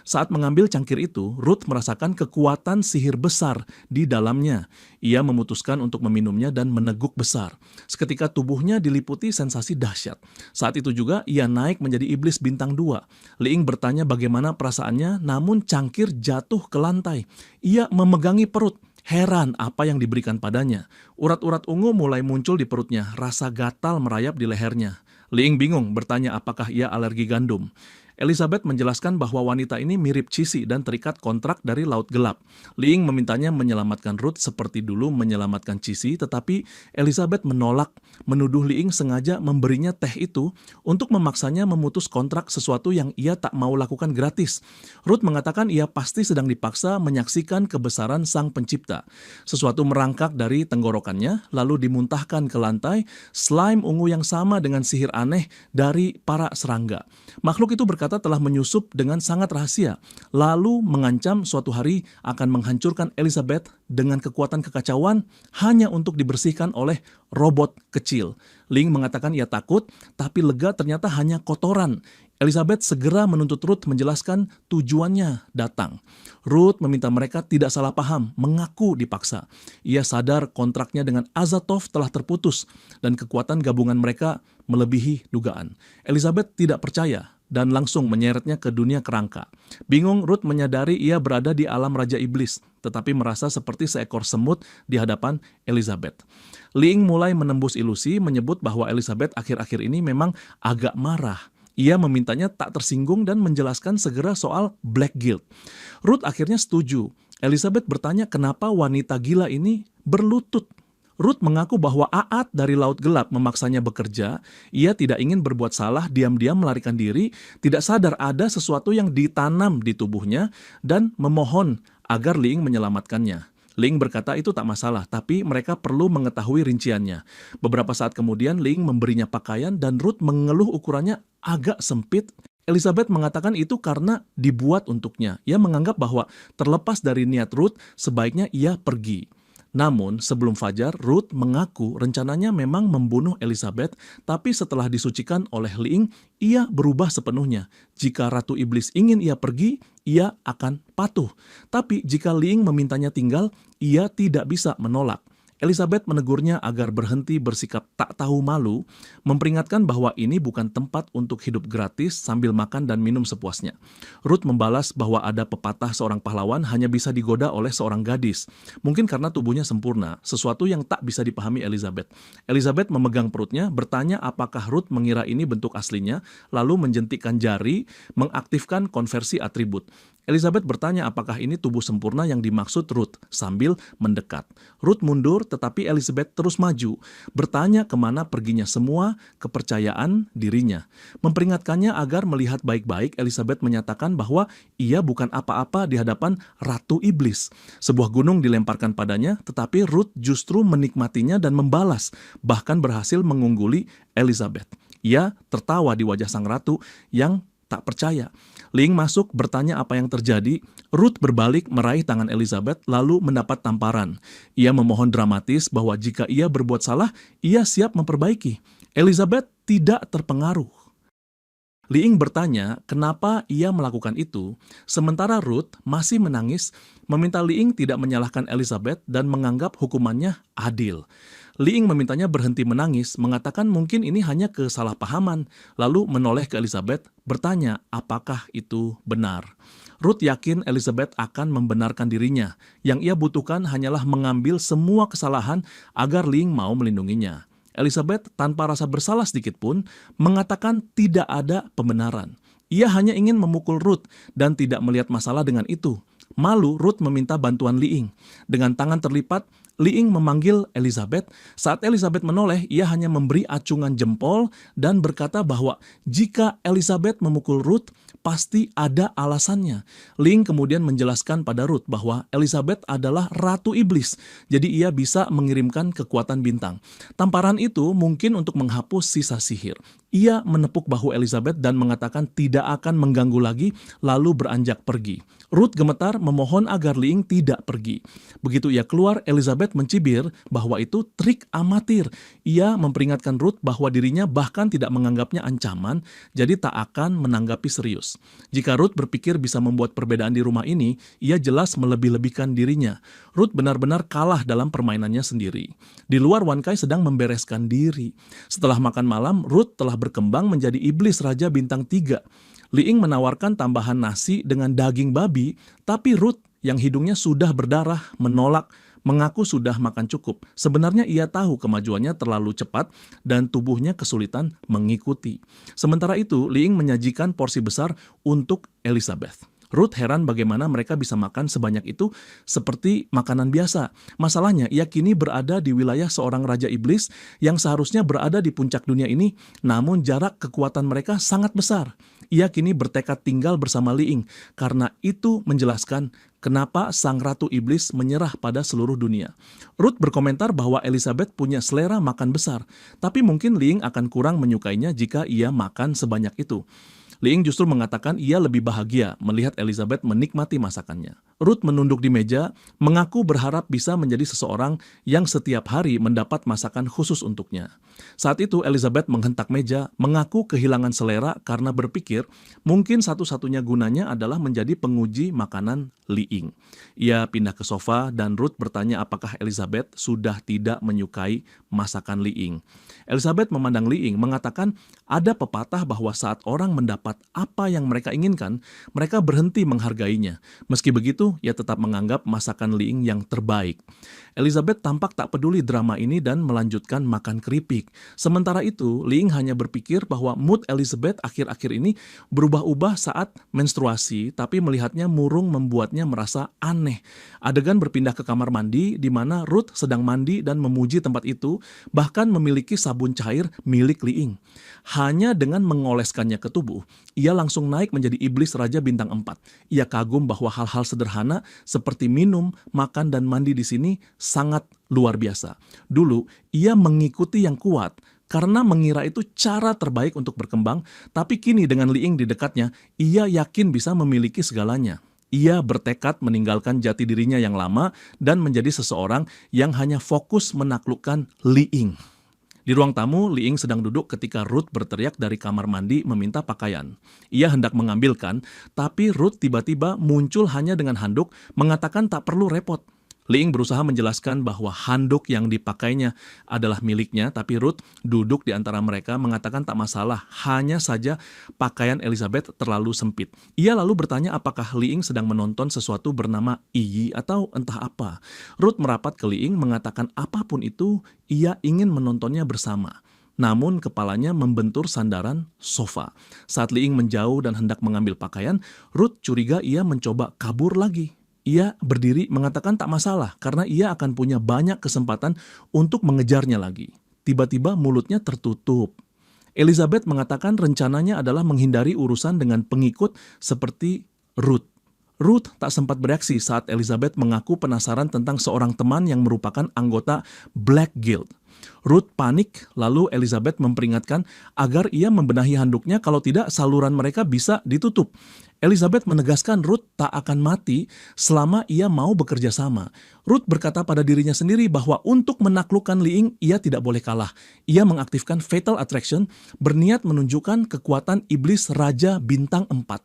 Saat mengambil cangkir itu, Ruth merasakan kekuatan sihir besar di dalamnya. Ia memutuskan untuk meminumnya dan meneguk besar. Seketika tubuhnya diliputi sensasi dahsyat. Saat itu juga ia naik menjadi iblis bintang 2. Li Ying bertanya bagaimana perasaannya, namun cangkir jatuh ke lantai. Ia memegangi perut. Heran apa yang diberikan padanya. Urat-urat ungu mulai muncul di perutnya, rasa gatal merayap di lehernya. Li Ying bingung, bertanya apakah ia alergi gandum. Elizabeth menjelaskan bahwa wanita ini mirip Cixi dan terikat kontrak dari Laut Gelap. Li Ying memintanya menyelamatkan Ruth seperti dulu menyelamatkan Cixi, tetapi Elizabeth menolak, menuduh Li Ying sengaja memberinya teh itu untuk memaksanya memutus kontrak sesuatu yang ia tak mau lakukan gratis. Ruth mengatakan ia pasti sedang dipaksa menyaksikan kebesaran Sang Pencipta. Sesuatu merangkak dari tenggorokannya, lalu dimuntahkan ke lantai, slime ungu yang sama dengan sihir aneh dari para serangga. Makhluk itu berkata telah menyusup dengan sangat rahasia, lalu mengancam suatu hari akan menghancurkan Elizabeth dengan kekuatan kekacauan hanya untuk dibersihkan oleh robot kecil. Li Ying mengatakan ia takut, tapi lega ternyata hanya kotoran. Elizabeth segera menuntut Ruth menjelaskan tujuannya datang. Ruth meminta mereka tidak salah paham, mengaku dipaksa. Ia sadar kontraknya dengan Azathoth telah terputus dan kekuatan gabungan mereka melebihi dugaan. Elizabeth tidak percaya dan langsung menyeretnya ke dunia kerangka. Bingung, Ruth menyadari ia berada di alam Raja Iblis, tetapi merasa seperti seekor semut di hadapan Elizabeth. Li Ying mulai menembus ilusi, menyebut bahwa Elizabeth akhir-akhir ini memang agak marah. Ia memintanya tak tersinggung dan menjelaskan segera soal Black Guild. Ruth akhirnya setuju. Elizabeth bertanya kenapa wanita gila ini berlutut. Ruth mengaku bahwa Aat dari Laut Gelap memaksanya bekerja. Ia tidak ingin berbuat salah, diam-diam melarikan diri, tidak sadar ada sesuatu yang ditanam di tubuhnya, dan memohon agar Li Ying menyelamatkannya. Li Ying berkata itu tak masalah, tapi mereka perlu mengetahui rinciannya. Beberapa saat kemudian Li Ying memberinya pakaian dan Ruth mengeluh ukurannya agak sempit. Elizabeth mengatakan itu karena dibuat untuknya. Ia menganggap bahwa terlepas dari niat Ruth, sebaiknya ia pergi. Namun, sebelum fajar, Ruth mengaku rencananya memang membunuh Elizabeth, tapi setelah disucikan oleh Li Ying, ia berubah sepenuhnya. Jika Ratu Iblis ingin ia pergi, ia akan patuh. Tapi jika Li Ying memintanya tinggal, ia tidak bisa menolak. Elizabeth menegurnya agar berhenti bersikap tak tahu malu, memperingatkan bahwa ini bukan tempat untuk hidup gratis sambil makan dan minum sepuasnya. Ruth membalas bahwa ada pepatah seorang pahlawan hanya bisa digoda oleh seorang gadis. Mungkin karena tubuhnya sempurna, sesuatu yang tak bisa dipahami Elizabeth. Elizabeth memegang perutnya, bertanya apakah Ruth mengira ini bentuk aslinya, lalu menjentikkan jari, mengaktifkan konversi atribut. Elizabeth bertanya apakah ini tubuh sempurna yang dimaksud Ruth, sambil mendekat. Ruth mundur, tetapi Elizabeth terus maju, bertanya kemana perginya semua kepercayaan dirinya. Memperingatkannya agar melihat baik-baik, Elizabeth menyatakan bahwa ia bukan apa-apa di hadapan Ratu Iblis. Sebuah gunung dilemparkan padanya, tetapi Ruth justru menikmatinya dan membalas, bahkan berhasil mengungguli Elizabeth. Ia tertawa di wajah sang ratu yang tak percaya. Li Ying masuk bertanya apa yang terjadi. Ruth berbalik meraih tangan Elizabeth lalu mendapat tamparan. Ia memohon dramatis bahwa jika ia berbuat salah, ia siap memperbaiki. Elizabeth tidak terpengaruh. Li Ying bertanya kenapa ia melakukan itu, sementara Ruth masih menangis, meminta Li Ying tidak menyalahkan Elizabeth dan menganggap hukumannya adil. Li Ying memintanya berhenti menangis, mengatakan mungkin ini hanya kesalahpahaman, lalu menoleh ke Elizabeth, bertanya apakah itu benar. Ruth yakin Elizabeth akan membenarkan dirinya, yang ia butuhkan hanyalah mengambil semua kesalahan agar Li Ying mau melindunginya. Elizabeth tanpa rasa bersalah sedikit pun mengatakan tidak ada pembenaran. Ia hanya ingin memukul Ruth dan tidak melihat masalah dengan itu. Malu, Ruth meminta bantuan Li Ying. Dengan tangan terlipat, Li Ying memanggil Elizabeth. Saat Elizabeth menoleh, ia hanya memberi acungan jempol dan berkata bahwa jika Elizabeth memukul Ruth, pasti ada alasannya. Li Ying kemudian menjelaskan pada Ruth bahwa Elizabeth adalah Ratu Iblis, jadi ia bisa mengirimkan kekuatan bintang. Tamparan itu mungkin untuk menghapus sisa sihir, Ia menepuk bahu Elizabeth dan mengatakan tidak akan mengganggu lagi, lalu beranjak pergi. Ruth gemetar memohon agar Li Ying tidak pergi. Begitu ia keluar, Elizabeth mencibir bahwa itu trik amatir. Ia memperingatkan Ruth bahwa dirinya bahkan tidak menganggapnya ancaman, jadi tak akan menanggapi serius. Jika Ruth berpikir bisa membuat perbedaan di rumah ini, ia jelas melebih-lebihkan dirinya. Ruth benar-benar kalah dalam permainannya sendiri. Di luar, Wan Kai sedang membereskan diri. Setelah makan malam, Ruth telah berkembang menjadi iblis Raja Bintang 3. Li Ying menawarkan tambahan nasi dengan daging babi, tapi Ruth yang hidungnya sudah berdarah menolak, mengaku sudah makan cukup. Sebenarnya ia tahu kemajuannya terlalu cepat dan tubuhnya kesulitan mengikuti. Sementara itu, Li Ying menyajikan porsi besar untuk Elizabeth. Ruth heran bagaimana mereka bisa makan sebanyak itu seperti makanan biasa. Masalahnya, ia kini berada di wilayah seorang raja iblis yang seharusnya berada di puncak dunia ini, namun jarak kekuatan mereka sangat besar. Ia kini bertekad tinggal bersama Li Ying, karena itu menjelaskan kenapa sang ratu iblis menyerah pada seluruh dunia. Ruth berkomentar bahwa Elizabeth punya selera makan besar, tapi mungkin Li Ying akan kurang menyukainya jika ia makan sebanyak itu. Li Ying justru mengatakan ia lebih bahagia melihat Elizabeth menikmati masakannya. Ruth menunduk di meja, mengaku berharap bisa menjadi seseorang yang setiap hari mendapat masakan khusus untuknya. Saat itu Elizabeth menghentak meja, mengaku kehilangan selera karena berpikir mungkin satu-satunya gunanya adalah menjadi penguji makanan Li Ying. Ia pindah ke sofa dan Ruth bertanya apakah Elizabeth sudah tidak menyukai masakan Li Ying. Elizabeth memandang Li Ying, mengatakan ada pepatah bahwa saat orang mendapat apa yang mereka inginkan, mereka berhenti menghargainya. Meski begitu, ia tetap menganggap masakan Li Ying yang terbaik. Elizabeth tampak tak peduli drama ini dan melanjutkan makan keripik. Sementara itu, Li Ying hanya berpikir bahwa mood Elizabeth akhir-akhir ini berubah-ubah saat menstruasi, tapi melihatnya murung membuatnya merasa aneh. Adegan berpindah ke kamar mandi, di mana Ruth sedang mandi dan memuji tempat itu, bahkan memiliki sabun cair milik Li Ying. Hanya dengan mengoleskannya ke tubuh, ia langsung naik menjadi iblis Raja Bintang 4. Ia kagum bahwa hal-hal sederhana seperti minum, makan, dan mandi di sini sangat luar biasa. Dulu, ia mengikuti yang kuat karena mengira itu cara terbaik untuk berkembang, tapi kini dengan Li Ying di dekatnya, ia yakin bisa memiliki segalanya. Ia bertekad meninggalkan jati dirinya yang lama dan menjadi seseorang yang hanya fokus menaklukkan Li Ying. Di ruang tamu, Li Ying sedang duduk ketika Ruth berteriak dari kamar mandi meminta pakaian. Ia hendak mengambilkan, tapi Ruth tiba-tiba muncul hanya dengan handuk, mengatakan tak perlu repot. Li Ying berusaha menjelaskan bahwa handuk yang dipakainya adalah miliknya, tapi Ruth duduk di antara mereka mengatakan tak masalah, hanya saja pakaian Elizabeth terlalu sempit. Ia lalu bertanya apakah Li Ying sedang menonton sesuatu bernama Iyi atau entah apa. Ruth merapat ke Li Ying mengatakan apapun itu, ia ingin menontonnya bersama. Namun kepalanya membentur sandaran sofa. Saat Li Ying menjauh dan hendak mengambil pakaian, Ruth curiga ia mencoba kabur lagi. Ia berdiri mengatakan tak masalah karena ia akan punya banyak kesempatan untuk mengejarnya lagi. Tiba-tiba mulutnya tertutup. Elizabeth mengatakan rencananya adalah menghindari urusan dengan pengikut seperti Ruth. Ruth tak sempat bereaksi saat Elizabeth mengaku penasaran tentang seorang teman yang merupakan anggota Black Guild. Ruth panik, lalu Elizabeth memperingatkan agar ia membenahi handuknya, kalau tidak saluran mereka bisa ditutup. Elizabeth menegaskan Ruth tak akan mati selama ia mau bekerja sama. Ruth berkata pada dirinya sendiri bahwa untuk menaklukkan Li Ying, ia tidak boleh kalah. Ia mengaktifkan Fatal Attraction, berniat menunjukkan kekuatan iblis Raja Bintang 4.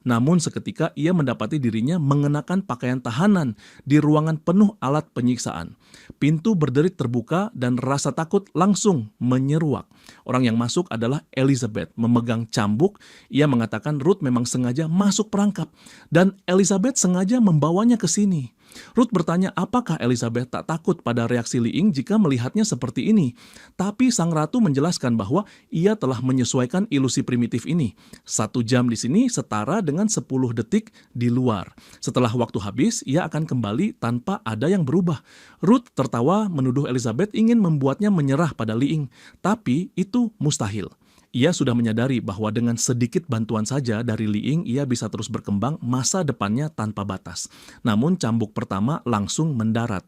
Namun seketika ia mendapati dirinya mengenakan pakaian tahanan di ruangan penuh alat penyiksaan. Pintu berderit terbuka dan rasa takut langsung menyeruak. Orang yang masuk adalah Elizabeth, memegang cambuk. Ia mengatakan Ruth memang sengaja masuk perangkap dan Elizabeth sengaja membawanya ke sini. Ruth bertanya apakah Elizabeth tak takut pada reaksi Li Ying jika melihatnya seperti ini. Tapi sang ratu menjelaskan bahwa ia telah menyesuaikan ilusi primitif ini. 1 jam di sini setara dengan 10 detik di luar. Setelah waktu habis, ia akan kembali tanpa ada yang berubah. Ruth tertawa menuduh Elizabeth ingin membuatnya menyerah pada Li Ying. Tapi itu mustahil. Ia sudah menyadari bahwa dengan sedikit bantuan saja dari Li Ying, ia bisa terus berkembang masa depannya tanpa batas. Namun cambuk pertama langsung mendarat.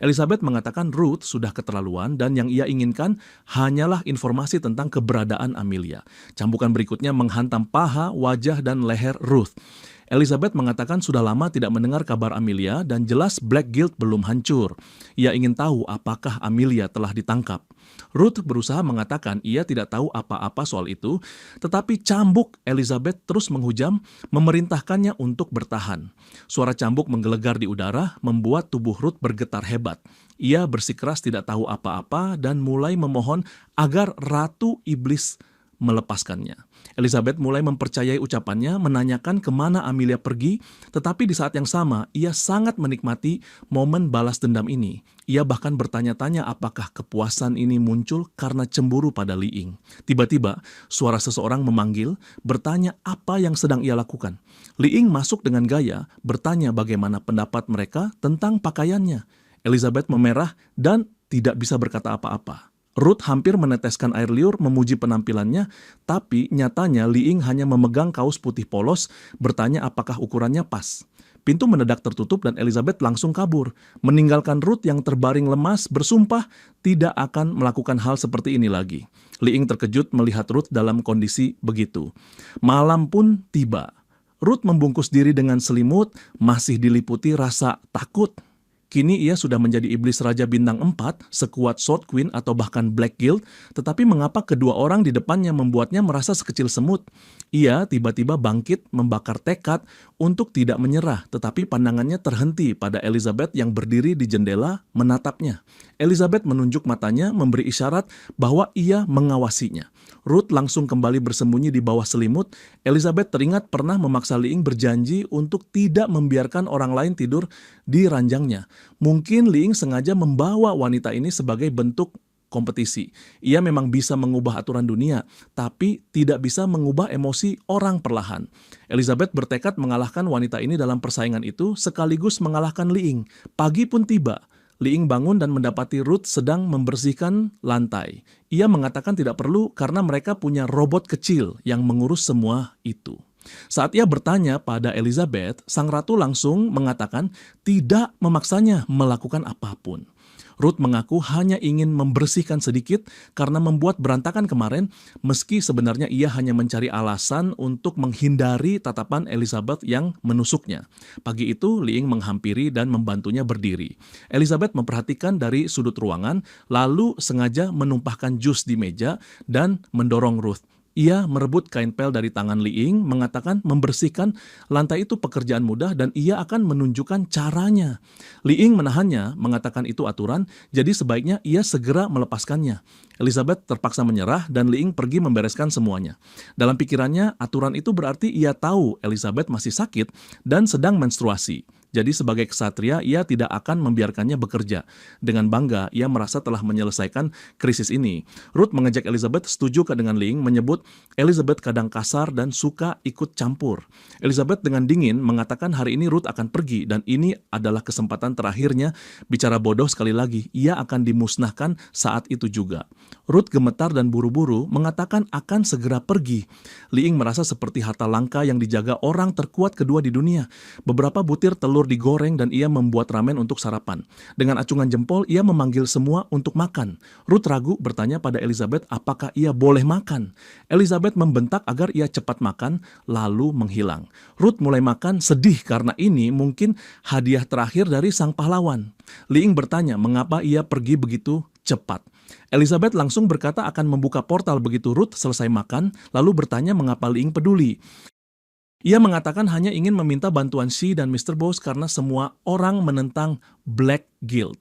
Elizabeth mengatakan Ruth sudah keterlaluan dan yang ia inginkan hanyalah informasi tentang keberadaan Amelia. Cambukan berikutnya menghantam paha, wajah, dan leher Ruth. Elizabeth mengatakan sudah lama tidak mendengar kabar Amelia dan jelas Black Guild belum hancur. Ia ingin tahu apakah Amelia telah ditangkap. Ruth berusaha mengatakan ia tidak tahu apa-apa soal itu, tetapi cambuk Elizabeth terus menghujam, memerintahkannya untuk bertahan. Suara cambuk menggelegar di udara, membuat tubuh Ruth bergetar hebat. Ia bersikeras tidak tahu apa-apa dan mulai memohon agar Ratu Iblis melepaskannya. Elizabeth mulai mempercayai ucapannya, menanyakan kemana Amelia pergi, tetapi di saat yang sama, ia sangat menikmati momen balas dendam ini. Ia bahkan bertanya-tanya apakah kepuasan ini muncul karena cemburu pada Li Ying. Tiba-tiba, suara seseorang memanggil, bertanya apa yang sedang ia lakukan. Li Ying masuk dengan gaya, bertanya bagaimana pendapat mereka tentang pakaiannya. Elizabeth memerah dan tidak bisa berkata apa-apa. Ruth hampir meneteskan air liur memuji penampilannya, tapi nyatanya Li Ying hanya memegang kaos putih polos, bertanya apakah ukurannya pas. Pintu mendadak tertutup dan Elizabeth langsung kabur, meninggalkan Ruth yang terbaring lemas bersumpah tidak akan melakukan hal seperti ini lagi. Li Ying terkejut melihat Ruth dalam kondisi begitu. Malam pun tiba. Ruth membungkus diri dengan selimut, masih diliputi rasa takut. Kini ia sudah menjadi iblis Raja Bintang 4, sekuat Sword Queen atau bahkan Black Guild, tetapi mengapa kedua orang di depannya membuatnya merasa sekecil semut? Ia tiba-tiba bangkit, membakar tekad untuk tidak menyerah, tetapi pandangannya terhenti pada Elizabeth yang berdiri di jendela menatapnya. Elizabeth menunjuk matanya, memberi isyarat bahwa ia mengawasinya. Ruth langsung kembali bersembunyi di bawah selimut. Elizabeth teringat pernah memaksa Li Ying berjanji untuk tidak membiarkan orang lain tidur di ranjangnya. Mungkin Li Ying sengaja membawa wanita ini sebagai bentuk kompetisi. Ia memang bisa mengubah aturan dunia, tapi tidak bisa mengubah emosi orang perlahan. Elizabeth bertekad mengalahkan wanita ini dalam persaingan itu, sekaligus mengalahkan Li Ying. Pagi pun tiba. Li Ying bangun dan mendapati Ruth sedang membersihkan lantai. Ia mengatakan tidak perlu karena mereka punya robot kecil yang mengurus semua itu. Saat ia bertanya pada Elizabeth, sang ratu langsung mengatakan tidak memaksanya melakukan apapun. Ruth mengaku hanya ingin membersihkan sedikit karena membuat berantakan kemarin, meski sebenarnya ia hanya mencari alasan untuk menghindari tatapan Elizabeth yang menusuknya. Pagi itu, Li Ying menghampiri dan membantunya berdiri. Elizabeth memperhatikan dari sudut ruangan, lalu sengaja menumpahkan jus di meja dan mendorong Ruth. Ia merebut kain pel dari tangan Li Ying, mengatakan membersihkan lantai itu pekerjaan mudah dan ia akan menunjukkan caranya. Li Ying menahannya, mengatakan itu aturan, jadi sebaiknya ia segera melepaskannya. Elizabeth terpaksa menyerah dan Li Ying pergi membereskan semuanya. Dalam pikirannya, aturan itu berarti ia tahu Elizabeth masih sakit dan sedang menstruasi. Jadi sebagai ksatria, ia tidak akan membiarkannya bekerja. Dengan bangga, ia merasa telah menyelesaikan krisis ini. Ruth mengejek Elizabeth setuju dengan Li Ying, menyebut Elizabeth kadang kasar dan suka ikut campur. Elizabeth dengan dingin mengatakan hari ini Ruth akan pergi dan ini adalah kesempatan terakhirnya bicara bodoh sekali lagi. Ia akan dimusnahkan saat itu juga. Ruth gemetar dan buru-buru mengatakan akan segera pergi. Li Ying merasa seperti harta langka yang dijaga orang terkuat kedua di dunia. Beberapa butir telur digoreng dan ia membuat ramen untuk sarapan. Dengan acungan jempol, ia memanggil semua untuk makan. Ruth ragu bertanya pada Elizabeth apakah ia boleh makan. Elizabeth membentak agar ia cepat makan, lalu menghilang. Ruth mulai makan sedih karena ini mungkin hadiah terakhir dari sang pahlawan. Li Ying bertanya mengapa ia pergi begitu cepat. Elizabeth langsung berkata akan membuka portal begitu Ruth selesai makan, lalu bertanya mengapa Li Ying peduli. Ia mengatakan hanya ingin meminta bantuan She dan Mr. Bose karena semua orang menentang Black Guild.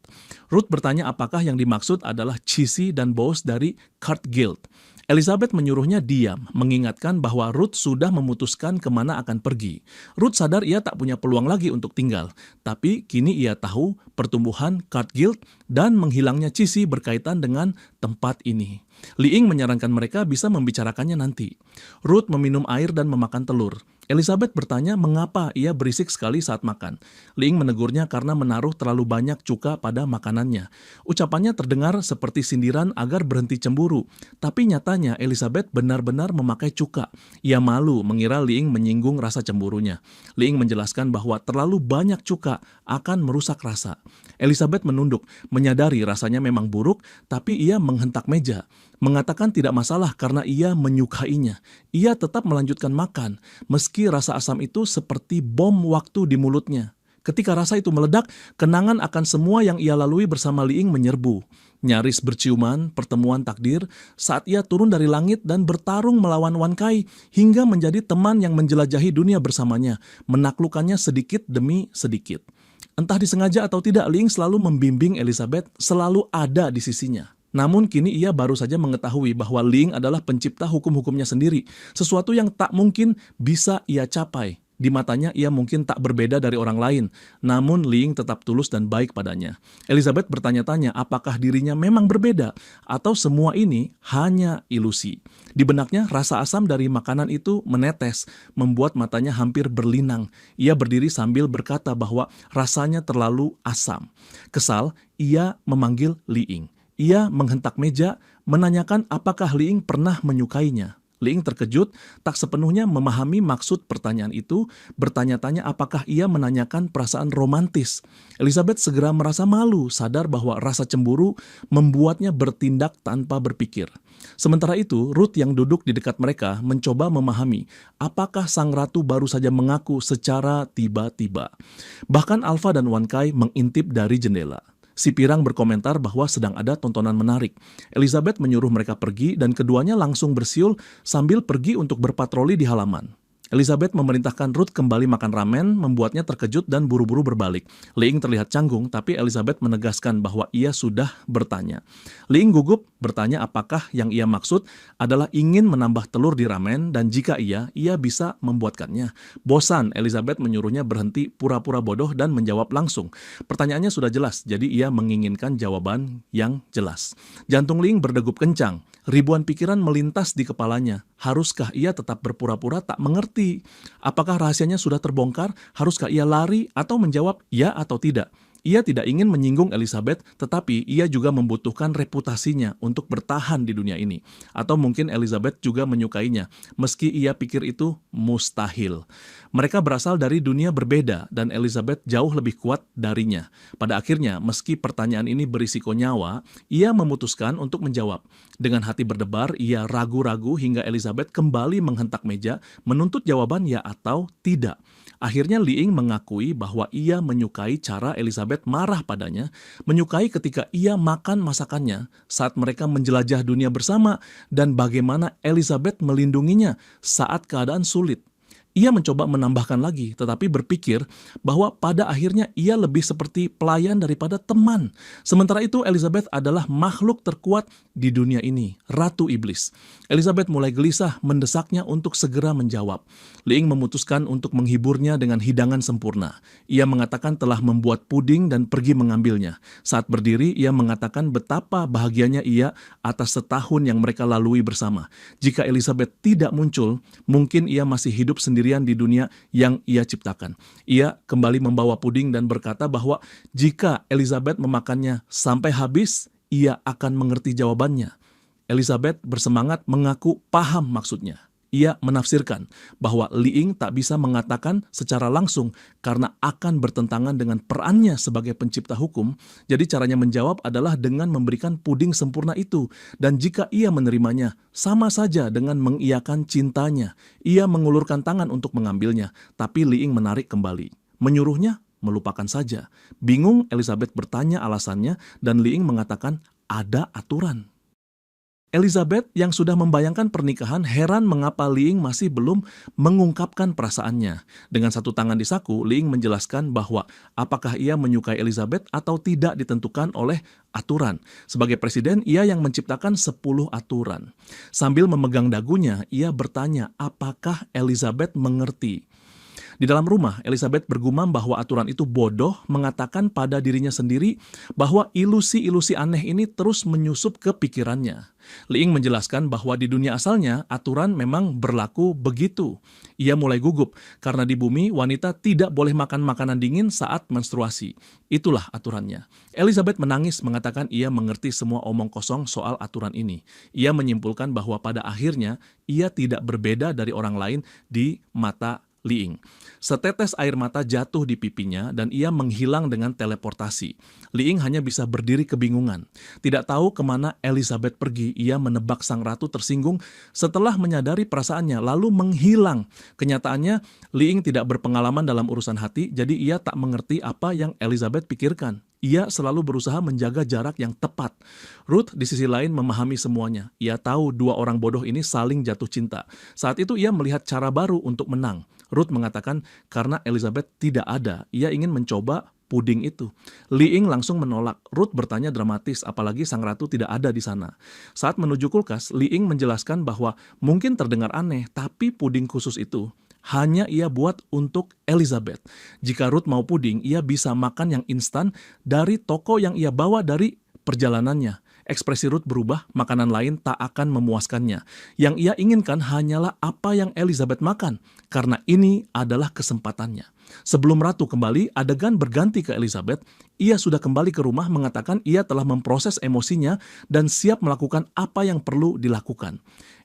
Ruth bertanya apakah yang dimaksud adalah Chisi dan Bose dari Card Guild. Elizabeth menyuruhnya diam, mengingatkan bahwa Ruth sudah memutuskan kemana akan pergi. Ruth sadar ia tak punya peluang lagi untuk tinggal, tapi kini ia tahu pertumbuhan Card Guild dan menghilangnya Chisi berkaitan dengan tempat ini. Li Ying menyarankan mereka bisa membicarakannya nanti. Ruth meminum air dan memakan telur. Elizabeth bertanya mengapa ia berisik sekali saat makan. Ling menegurnya karena menaruh terlalu banyak cuka pada makanannya. Ucapannya terdengar seperti sindiran agar berhenti cemburu, tapi nyatanya Elizabeth benar-benar memakai cuka. Ia malu mengira Ling menyinggung rasa cemburunya. Ling menjelaskan bahwa terlalu banyak cuka akan merusak rasa. Elizabeth menunduk, menyadari rasanya memang buruk, tapi ia menghentak meja. Mengatakan tidak masalah karena ia menyukainya. Ia tetap melanjutkan makan, meski rasa asam itu seperti bom waktu di mulutnya. Ketika rasa itu meledak, kenangan akan semua yang ia lalui bersama Liing menyerbu. Nyaris berciuman, pertemuan takdir, saat ia turun dari langit dan bertarung melawan Wan Kai, hingga menjadi teman yang menjelajahi dunia bersamanya, menaklukkannya sedikit demi sedikit. Entah disengaja atau tidak, Liing selalu membimbing Elizabeth, selalu ada di sisinya. Namun kini ia baru saja mengetahui bahwa Ling adalah pencipta hukum-hukumnya sendiri, sesuatu yang tak mungkin bisa ia capai. Di matanya ia mungkin tak berbeda dari orang lain, namun Ling tetap tulus dan baik padanya. Elizabeth bertanya-tanya apakah dirinya memang berbeda, atau semua ini hanya ilusi. Di benaknya rasa asam dari makanan itu menetes, membuat matanya hampir berlinang. Ia berdiri sambil berkata bahwa rasanya terlalu asam. Kesal, ia memanggil Liing. Ia menghentak meja, menanyakan apakah Liing pernah menyukainya. Liing terkejut, tak sepenuhnya memahami maksud pertanyaan itu, bertanya-tanya apakah ia menanyakan perasaan romantis. Elizabeth segera merasa malu, sadar bahwa rasa cemburu membuatnya bertindak tanpa berpikir. Sementara itu, Ruth yang duduk di dekat mereka mencoba memahami apakah sang ratu baru saja mengaku secara tiba-tiba. Bahkan Alpha dan Wan Kai mengintip dari jendela. Si Pirang berkomentar bahwa sedang ada tontonan menarik. Elizabeth menyuruh mereka pergi dan keduanya langsung bersiul sambil pergi untuk berpatroli di halaman. Elizabeth memerintahkan Ruth kembali makan ramen, membuatnya terkejut dan buru-buru berbalik. Liing terlihat canggung, tapi Elizabeth menegaskan bahwa ia sudah bertanya. Liing gugup bertanya apakah yang ia maksud adalah ingin menambah telur di ramen dan jika ia bisa membuatkannya. Bosan, Elizabeth menyuruhnya berhenti pura-pura bodoh dan menjawab langsung. Pertanyaannya sudah jelas, jadi ia menginginkan jawaban yang jelas. Jantung Liing berdegup kencang. Ribuan pikiran melintas di kepalanya. Haruskah ia tetap berpura-pura tak mengerti? Apakah rahasianya sudah terbongkar? Haruskah ia lari atau menjawab ya atau tidak? Ia tidak ingin menyinggung Elizabeth, tetapi ia juga membutuhkan reputasinya untuk bertahan di dunia ini. Atau mungkin Elizabeth juga menyukainya, meski ia pikir itu mustahil. Mereka berasal dari dunia berbeda dan Elizabeth jauh lebih kuat darinya. Pada akhirnya, meski pertanyaan ini berisiko nyawa, ia memutuskan untuk menjawab. Dengan hati berdebar, ia ragu-ragu hingga Elizabeth kembali menghentak meja, menuntut jawaban ya atau tidak. Akhirnya Liing mengakui bahwa ia menyukai cara Elizabeth marah padanya, menyukai ketika ia makan masakannya saat mereka menjelajah dunia bersama dan bagaimana Elizabeth melindunginya saat keadaan sulit. Ia mencoba menambahkan lagi, tetapi berpikir bahwa pada akhirnya ia lebih seperti pelayan daripada teman. Sementara itu Elizabeth adalah makhluk terkuat di dunia ini, Ratu Iblis. Elizabeth mulai gelisah mendesaknya untuk segera menjawab. Liing memutuskan untuk menghiburnya dengan hidangan sempurna. Ia mengatakan telah membuat puding dan pergi mengambilnya. Saat berdiri, ia mengatakan betapa bahagianya ia atas setahun yang mereka lalui bersama. Jika Elizabeth tidak muncul, mungkin ia masih hidup sendirian di dunia yang ia ciptakan. Ia kembali membawa puding dan berkata bahwa jika Elizabeth memakannya sampai habis, ia akan mengerti jawabannya. Elizabeth bersemangat mengaku paham maksudnya. Ia menafsirkan bahwa Liing tak bisa mengatakan secara langsung karena akan bertentangan dengan perannya sebagai pencipta hukum, jadi caranya menjawab adalah dengan memberikan puding sempurna itu, dan jika ia menerimanya, sama saja dengan mengiyakan cintanya. Ia mengulurkan tangan untuk mengambilnya, tapi Liing menarik kembali. Menyuruhnya melupakan saja. Bingung, Elizabeth bertanya alasannya, dan Liing mengatakan ada aturan. Elizabeth yang sudah membayangkan pernikahan heran mengapa Liing masih belum mengungkapkan perasaannya. Dengan satu tangan di saku, Liing menjelaskan bahwa apakah ia menyukai Elizabeth atau tidak ditentukan oleh aturan. Sebagai presiden, ia yang menciptakan 10 aturan. Sambil memegang dagunya, ia bertanya apakah Elizabeth mengerti. Di dalam rumah, Elizabeth bergumam bahwa aturan itu bodoh, mengatakan pada dirinya sendiri bahwa ilusi-ilusi aneh ini terus menyusup ke pikirannya. Liing menjelaskan bahwa di dunia asalnya aturan memang berlaku begitu. Ia mulai gugup karena di bumi wanita tidak boleh makan makanan dingin saat menstruasi. Itulah aturannya. Elizabeth menangis mengatakan ia mengerti semua omong kosong soal aturan ini. Ia menyimpulkan bahwa pada akhirnya ia tidak berbeda dari orang lain di mata Liing. Setetes air mata jatuh di pipinya dan ia menghilang dengan teleportasi. Liing hanya bisa berdiri kebingungan. Tidak tahu kemana Elizabeth pergi, ia menebak sang ratu tersinggung setelah menyadari perasaannya lalu menghilang. Kenyataannya, Liing tidak berpengalaman dalam urusan hati, jadi ia tak mengerti apa yang Elizabeth pikirkan. Ia selalu berusaha menjaga jarak yang tepat. Ruth di sisi lain memahami semuanya. Ia tahu dua orang bodoh ini saling jatuh cinta. Saat itu ia melihat cara baru untuk menang. Ruth mengatakan karena Elizabeth tidak ada, ia ingin mencoba puding itu. Liing langsung menolak. Ruth bertanya dramatis, apalagi sang ratu tidak ada di sana. Saat menuju kulkas, Liing menjelaskan bahwa mungkin terdengar aneh, tapi puding khusus itu hanya ia buat untuk Elizabeth. Jika Ruth mau puding, ia bisa makan yang instan dari toko yang ia bawa dari perjalanannya. Ekspresi Ruth berubah, makanan lain tak akan memuaskannya. Yang ia inginkan hanyalah apa yang Elizabeth makan, karena ini adalah kesempatannya. Sebelum ratu kembali, adegan berganti ke Elizabeth. Ia sudah kembali ke rumah mengatakan ia telah memproses emosinya dan siap melakukan apa yang perlu dilakukan.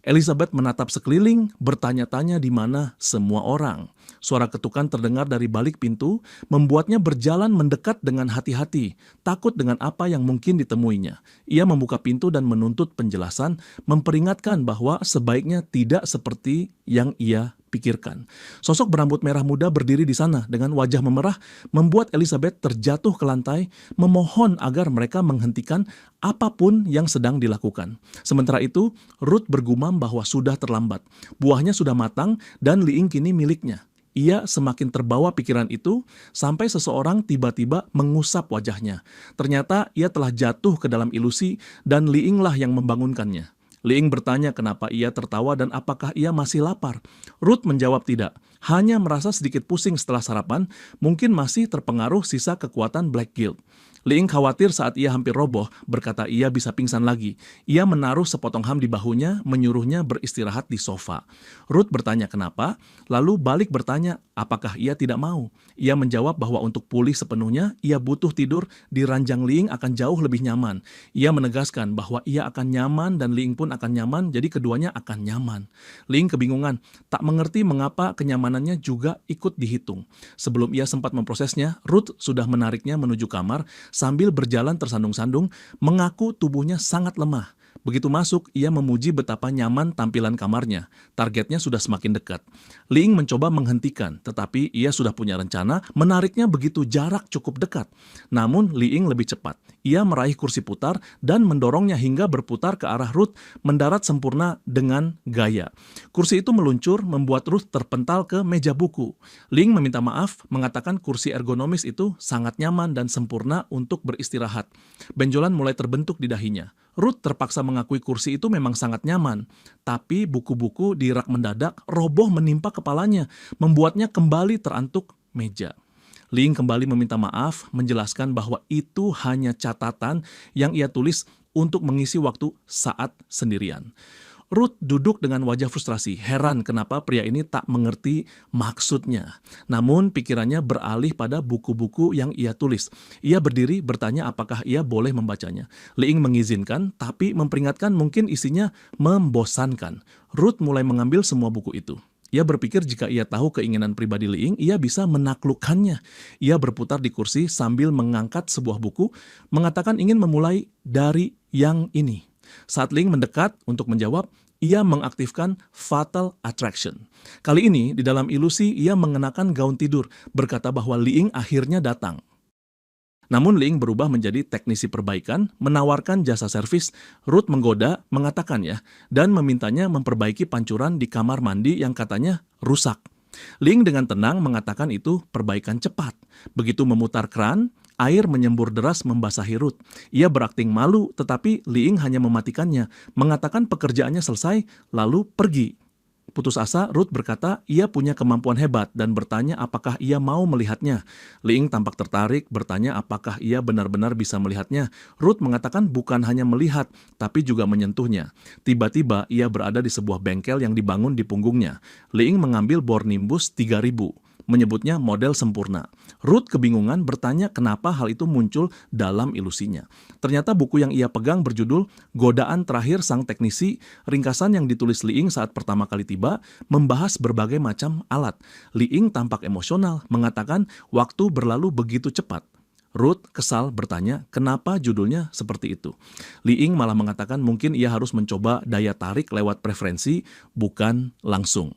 Elizabeth menatap sekeliling, bertanya-tanya di mana semua orang. Suara ketukan terdengar dari balik pintu, membuatnya berjalan mendekat dengan hati-hati, takut dengan apa yang mungkin ditemuinya. Ia membuka pintu dan menuntut penjelasan, memperingatkan bahwa sebaiknya tidak seperti yang ia pikirkan. Sosok berambut merah muda berdiri di sana dengan wajah memerah, membuat Elizabeth terjatuh ke lantai, memohon agar mereka menghentikan apapun yang sedang dilakukan. Sementara itu, Ruth bergumam bahwa sudah terlambat. Buahnya sudah matang dan Liing kini miliknya. Ia semakin terbawa pikiran itu sampai seseorang tiba-tiba mengusap wajahnya. Ternyata ia telah jatuh ke dalam ilusi dan Liinglah yang membangunkannya. Liing bertanya kenapa ia tertawa dan apakah ia masih lapar. Ruth menjawab tidak, hanya merasa sedikit pusing setelah sarapan, mungkin masih terpengaruh sisa kekuatan Black Guild. Liing khawatir saat ia hampir roboh, berkata ia bisa pingsan lagi. Ia menaruh sepotong ham di bahunya, menyuruhnya beristirahat di sofa. Ruth bertanya kenapa, lalu balik bertanya apakah ia tidak mau. Ia menjawab bahwa untuk pulih sepenuhnya, ia butuh tidur di ranjang Liing akan jauh lebih nyaman. Ia menegaskan bahwa ia akan nyaman dan Liing pun akan nyaman, jadi keduanya akan nyaman. Liing kebingungan, tak mengerti mengapa kenyamanannya juga ikut dihitung. Sebelum ia sempat memprosesnya, Ruth sudah menariknya menuju kamar, sambil berjalan tersandung-sandung, mengaku tubuhnya sangat lemah. Begitu masuk, ia memuji betapa nyaman tampilan kamarnya. Targetnya sudah semakin dekat. Liing mencoba menghentikan, tetapi ia sudah punya rencana menariknya begitu jarak cukup dekat. Namun Liing lebih cepat. Ia meraih kursi putar dan mendorongnya hingga berputar ke arah Ruth, mendarat sempurna dengan gaya. Kursi itu meluncur, membuat Ruth terpental ke meja buku. Liing meminta maaf, mengatakan kursi ergonomis itu sangat nyaman dan sempurna untuk beristirahat. Benjolan mulai terbentuk di dahinya. Ruth terpaksa mengakui kursi itu memang sangat nyaman, tapi buku-buku di rak mendadak roboh menimpa kepalanya, membuatnya kembali terantuk meja. Liing kembali meminta maaf, menjelaskan bahwa itu hanya catatan yang ia tulis untuk mengisi waktu saat sendirian. Ruth duduk dengan wajah frustrasi, heran kenapa pria ini tak mengerti maksudnya. Namun pikirannya beralih pada buku-buku yang ia tulis. Ia berdiri bertanya apakah ia boleh membacanya. Liing mengizinkan, tapi memperingatkan mungkin isinya membosankan. Ruth mulai mengambil semua buku itu. Ia berpikir jika ia tahu keinginan pribadi Liing, ia bisa menaklukkannya. Ia berputar di kursi sambil mengangkat sebuah buku, mengatakan ingin memulai dari yang ini. Saat Liing mendekat untuk menjawab, ia mengaktifkan Fatal Attraction. Kali ini, di dalam ilusi, ia mengenakan gaun tidur, berkata bahwa Liing akhirnya datang. Namun Liing berubah menjadi teknisi perbaikan, menawarkan jasa servis. Ruth menggoda, mengatakan dan memintanya memperbaiki pancuran di kamar mandi yang katanya rusak. Liing dengan tenang mengatakan itu perbaikan cepat. Begitu memutar kran, air menyembur deras membasahi Ruth. Ia berakting malu, tetapi Liing hanya mematikannya, mengatakan pekerjaannya selesai, lalu pergi. Putus asa, Ruth berkata ia punya kemampuan hebat dan bertanya apakah ia mau melihatnya. Li-ing tampak tertarik, bertanya apakah ia benar-benar bisa melihatnya. Ruth mengatakan bukan hanya melihat, tapi juga menyentuhnya. Tiba-tiba ia berada di sebuah bengkel yang dibangun di punggungnya. Li-ing mengambil bor Nimbus 3000. Menyebutnya model sempurna. Ruth kebingungan bertanya kenapa hal itu muncul dalam ilusinya. Ternyata buku yang ia pegang berjudul Godaan Terakhir Sang Teknisi, ringkasan yang ditulis Li-ing saat pertama kali tiba, membahas berbagai macam alat. Li-ing tampak emosional, mengatakan waktu berlalu begitu cepat. Ruth kesal bertanya kenapa judulnya seperti itu. Li-ing malah mengatakan mungkin ia harus mencoba daya tarik lewat preferensi, bukan langsung.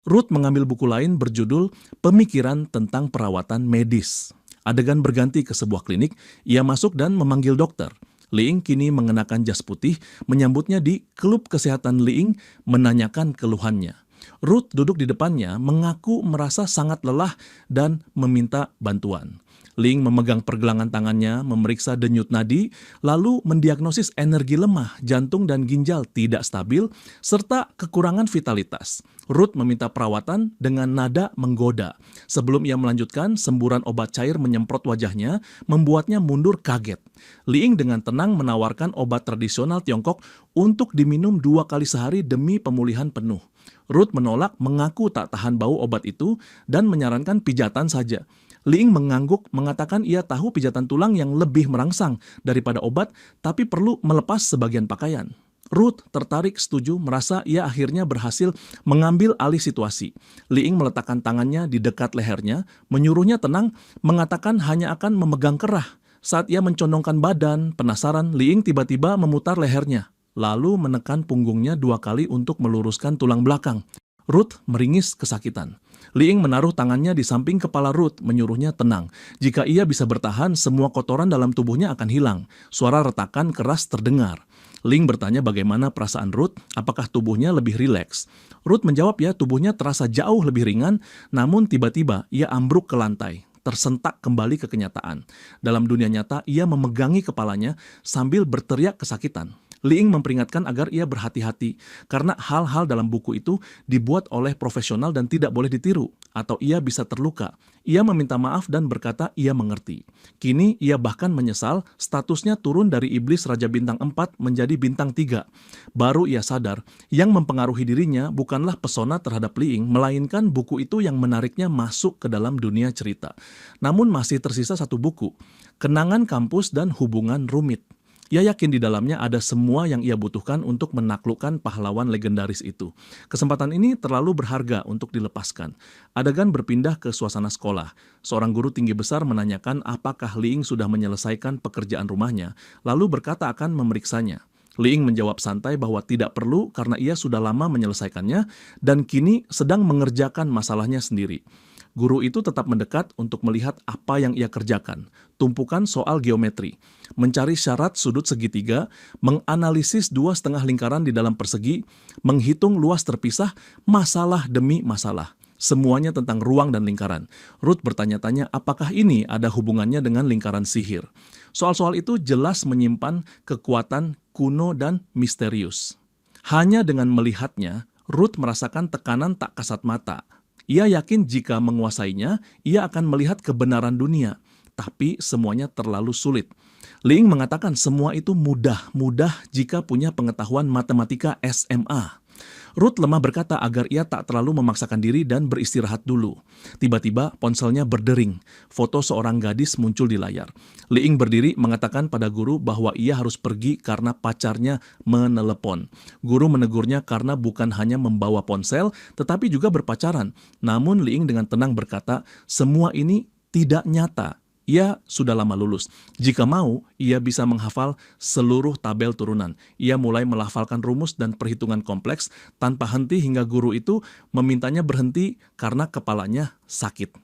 Ruth mengambil buku lain berjudul Pemikiran tentang Perawatan Medis. Adegan berganti ke sebuah klinik, ia masuk dan memanggil dokter. Li-ing kini mengenakan jas putih, menyambutnya di klub kesehatan. Li-ing menanyakan keluhannya. Ruth duduk di depannya, mengaku merasa sangat lelah dan meminta bantuan. Li-ing memegang pergelangan tangannya, memeriksa denyut nadi, lalu mendiagnosis energi lemah, jantung dan ginjal tidak stabil, serta kekurangan vitalitas. Ruth meminta perawatan dengan nada menggoda. Sebelum ia melanjutkan, semburan obat cair menyemprot wajahnya, membuatnya mundur kaget. Li-ing dengan tenang menawarkan obat tradisional Tiongkok untuk diminum 2 kali sehari demi pemulihan penuh. Ruth menolak, mengaku tak tahan bau obat itu, dan menyarankan pijatan saja. Li-ing mengangguk, mengatakan ia tahu pijatan tulang yang lebih merangsang daripada obat, tapi perlu melepas sebagian pakaian. Ruth tertarik setuju, merasa ia akhirnya berhasil mengambil alih situasi. Li-ing meletakkan tangannya di dekat lehernya, menyuruhnya tenang, mengatakan hanya akan memegang kerah. Saat ia mencondongkan badan, penasaran, Li-ing tiba-tiba memutar lehernya, lalu menekan punggungnya 2 kali untuk meluruskan tulang belakang. Ruth meringis kesakitan. Li-ing menaruh tangannya di samping kepala Ruth, menyuruhnya tenang. Jika ia bisa bertahan, semua kotoran dalam tubuhnya akan hilang. Suara retakan keras terdengar. Li-ing bertanya bagaimana perasaan Ruth, apakah tubuhnya lebih rileks. Ruth menjawab ya, tubuhnya terasa jauh lebih ringan, namun tiba-tiba ia ambruk ke lantai, tersentak kembali ke kenyataan. Dalam dunia nyata, ia memegangi kepalanya sambil berteriak kesakitan. Li-ing memperingatkan agar ia berhati-hati, karena hal-hal dalam buku itu dibuat oleh profesional dan tidak boleh ditiru, atau ia bisa terluka. Ia meminta maaf dan berkata ia mengerti. Kini ia bahkan menyesal statusnya turun dari iblis Raja Bintang 4 menjadi Bintang 3. Baru ia sadar, yang mempengaruhi dirinya bukanlah pesona terhadap Li-ing, melainkan buku itu yang menariknya masuk ke dalam dunia cerita. Namun masih tersisa satu buku, Kenangan Kampus dan Hubungan Rumit. Ia yakin di dalamnya ada semua yang ia butuhkan untuk menaklukkan pahlawan legendaris itu. Kesempatan ini terlalu berharga untuk dilepaskan. Adegan berpindah ke suasana sekolah. Seorang guru tinggi besar menanyakan apakah Li-ing sudah menyelesaikan pekerjaan rumahnya, lalu berkata akan memeriksanya. Li-ing menjawab santai bahwa tidak perlu karena ia sudah lama menyelesaikannya dan kini sedang mengerjakan masalahnya sendiri. Guru itu tetap mendekat untuk melihat apa yang ia kerjakan. Tumpukan soal geometri, mencari syarat sudut segitiga, menganalisis 2,5 lingkaran di dalam persegi, menghitung luas terpisah, masalah demi masalah. Semuanya tentang ruang dan lingkaran. Ruth bertanya-tanya apakah ini ada hubungannya dengan lingkaran sihir. Soal-soal itu jelas menyimpan kekuatan kuno dan misterius. Hanya dengan melihatnya, Ruth merasakan tekanan tak kasat mata. Ia yakin jika menguasainya, ia akan melihat kebenaran dunia. Tapi semuanya terlalu sulit. Li-ing mengatakan semua itu mudah jika punya pengetahuan matematika SMA. Ruth lemah berkata agar ia tak terlalu memaksakan diri dan beristirahat dulu. Tiba-tiba ponselnya berdering. Foto seorang gadis muncul di layar. Li-ing berdiri mengatakan pada guru bahwa ia harus pergi karena pacarnya menelepon. Guru menegurnya karena bukan hanya membawa ponsel, tetapi juga berpacaran. Namun Li-ing dengan tenang berkata, semua ini tidak nyata. Ia sudah lama lulus. Jika mau, ia bisa menghafal seluruh tabel turunan. Ia mulai melafalkan rumus dan perhitungan kompleks tanpa henti hingga guru itu memintanya berhenti karena kepalanya sakit.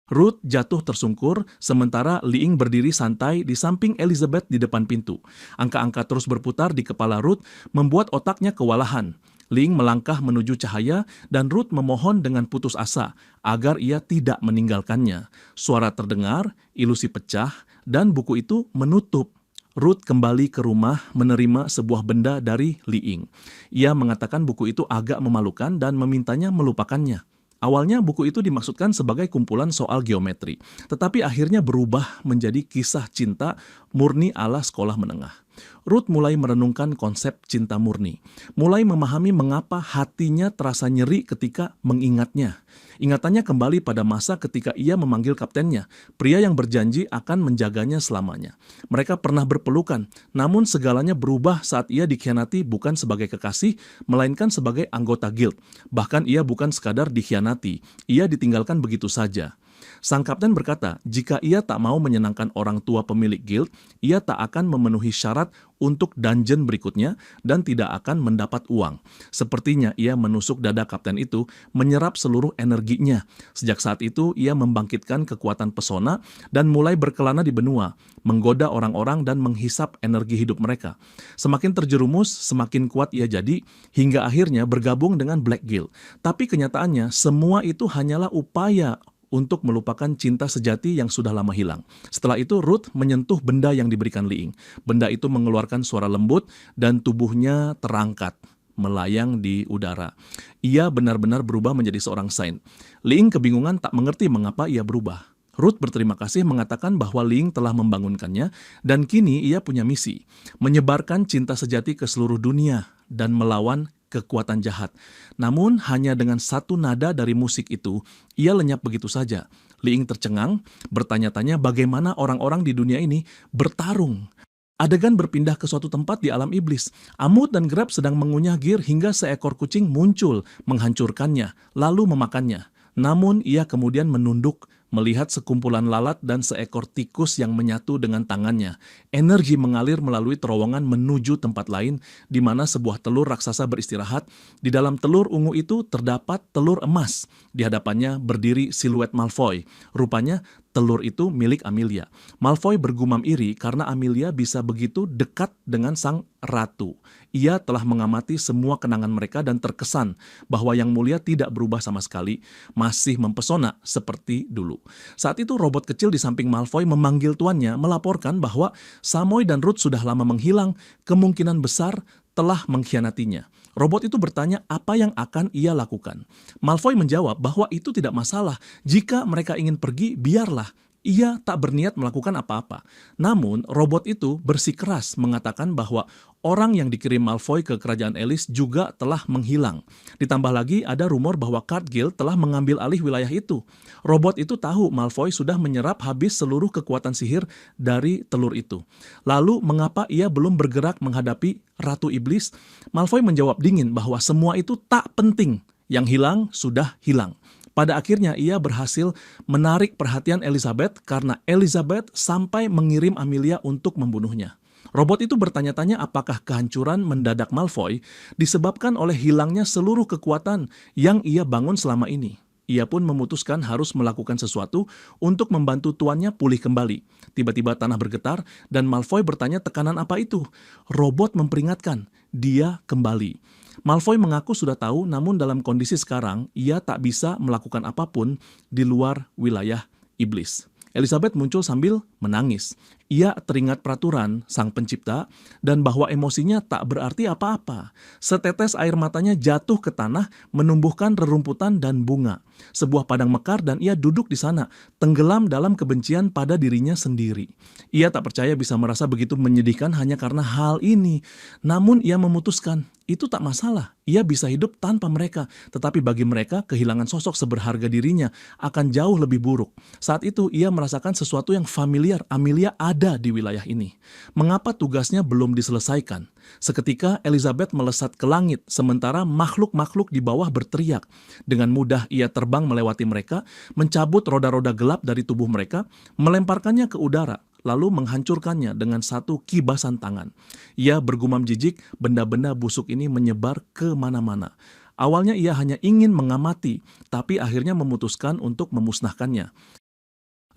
Ruth jatuh tersungkur, sementara Li-ing berdiri santai di samping Elizabeth di depan pintu. Angka-angka terus berputar di kepala Ruth, membuat otaknya kewalahan. Li-ing melangkah menuju cahaya dan Ruth memohon dengan putus asa agar ia tidak meninggalkannya. Suara terdengar, ilusi pecah, dan buku itu menutup. Ruth kembali ke rumah menerima sebuah benda dari Li Ying. Ia mengatakan buku itu agak memalukan dan memintanya melupakannya. Awalnya buku itu dimaksudkan sebagai kumpulan soal geometri, tetapi akhirnya berubah menjadi kisah cinta murni ala sekolah menengah. Ruth mulai merenungkan konsep cinta murni, mulai memahami mengapa hatinya terasa nyeri ketika mengingatnya. Ingatannya kembali pada masa ketika ia memanggil kaptennya, pria yang berjanji akan menjaganya selamanya. Mereka pernah berpelukan, namun segalanya berubah saat ia dikhianati bukan sebagai kekasih, melainkan sebagai anggota guild. Bahkan ia bukan sekadar dikhianati, ia ditinggalkan begitu saja. Sang kapten berkata, jika ia tak mau menyenangkan orang tua pemilik guild, ia tak akan memenuhi syarat untuk dungeon berikutnya dan tidak akan mendapat uang. Sepertinya ia menusuk dada kapten itu, menyerap seluruh energinya. Sejak saat itu, ia membangkitkan kekuatan pesona dan mulai berkelana di benua, menggoda orang-orang dan menghisap energi hidup mereka. Semakin terjerumus, semakin kuat ia jadi, hingga akhirnya bergabung dengan Black Guild. Tapi kenyataannya, semua itu hanyalah upaya untuk melupakan cinta sejati yang sudah lama hilang. Setelah itu, Ruth menyentuh benda yang diberikan Li Ying. Benda itu mengeluarkan suara lembut dan tubuhnya terangkat, melayang di udara. Ia benar-benar berubah menjadi seorang saint. Li Ying kebingungan tak mengerti mengapa ia berubah. Ruth berterima kasih mengatakan bahwa Li Ying telah membangunkannya dan kini ia punya misi, menyebarkan cinta sejati ke seluruh dunia dan melawan kekuatan jahat. Namun hanya dengan satu nada dari musik itu, ia lenyap begitu saja. Li Ying tercengang, bertanya-tanya bagaimana orang-orang di dunia ini bertarung. Adegan berpindah ke suatu tempat di alam iblis. Amut dan Grab sedang mengunyah Gear hingga seekor kucing muncul, menghancurkannya, lalu memakannya. Namun ia kemudian menunduk, melihat sekumpulan lalat dan seekor tikus yang menyatu dengan tangannya. Energi mengalir melalui terowongan menuju tempat lain, di mana sebuah telur raksasa beristirahat. Di dalam telur ungu itu terdapat telur emas. Di hadapannya berdiri siluet Malfoy. Rupanya telur itu milik Amelia. Malfoy bergumam iri karena Amelia bisa begitu dekat dengan sang ratu. Ia telah mengamati semua kenangan mereka dan terkesan bahwa Yang Mulia tidak berubah sama sekali, masih mempesona seperti dulu. Saat itu robot kecil di samping Malfoy memanggil tuannya melaporkan bahwa Samoy dan Ruth sudah lama menghilang, kemungkinan besar telah mengkhianatinya. Robot itu bertanya apa yang akan ia lakukan. Malfoy menjawab bahwa itu tidak masalah. Jika mereka ingin pergi, biarlah. Ia tak berniat melakukan apa-apa. Namun, robot itu bersikeras mengatakan bahwa orang yang dikirim Malfoy ke kerajaan Elis juga telah menghilang. Ditambah lagi ada rumor bahwa Card Guild telah mengambil alih wilayah itu. Robot itu tahu Malfoy sudah menyerap habis seluruh kekuatan sihir dari telur itu. Lalu, mengapa ia belum bergerak menghadapi Ratu Iblis? Malfoy menjawab dingin bahwa semua itu tak penting. Yang hilang sudah hilang. Pada akhirnya ia berhasil menarik perhatian Elizabeth karena Elizabeth sampai mengirim Amelia untuk membunuhnya. Robot itu bertanya-tanya apakah kehancuran mendadak Malfoy disebabkan oleh hilangnya seluruh kekuatan yang ia bangun selama ini. Ia pun memutuskan harus melakukan sesuatu untuk membantu tuannya pulih kembali. Tiba-tiba tanah bergetar dan Malfoy bertanya tekanan apa itu. Robot memperingatkan, dia kembali. Malfoy mengaku sudah tahu, namun dalam kondisi sekarang, ia tak bisa melakukan apapun di luar wilayah iblis. Elizabeth muncul sambil menangis. Ia teringat peraturan sang pencipta dan bahwa emosinya tak berarti apa-apa. Setetes air matanya jatuh ke tanah, menumbuhkan rerumputan dan bunga. Sebuah padang mekar dan ia duduk di sana, tenggelam dalam kebencian pada dirinya sendiri. Ia tak percaya bisa merasa begitu menyedihkan hanya karena hal ini. Namun ia memutuskan, itu tak masalah. Ia bisa hidup tanpa mereka, tetapi bagi mereka kehilangan sosok seberharga dirinya akan jauh lebih buruk. Saat itu ia merasakan sesuatu yang familiar. Amelia ada di wilayah ini. Mengapa tugasnya belum diselesaikan? Seketika Elizabeth melesat ke langit, sementara makhluk-makhluk di bawah berteriak. Dengan mudah ia terbang melewati mereka, mencabut roda-roda gelap dari tubuh mereka, melemparkannya ke udara, lalu menghancurkannya dengan satu kibasan tangan. Ia bergumam jijik, benda-benda busuk ini menyebar ke mana-mana. Awalnya ia hanya ingin mengamati, tapi akhirnya memutuskan untuk memusnahkannya.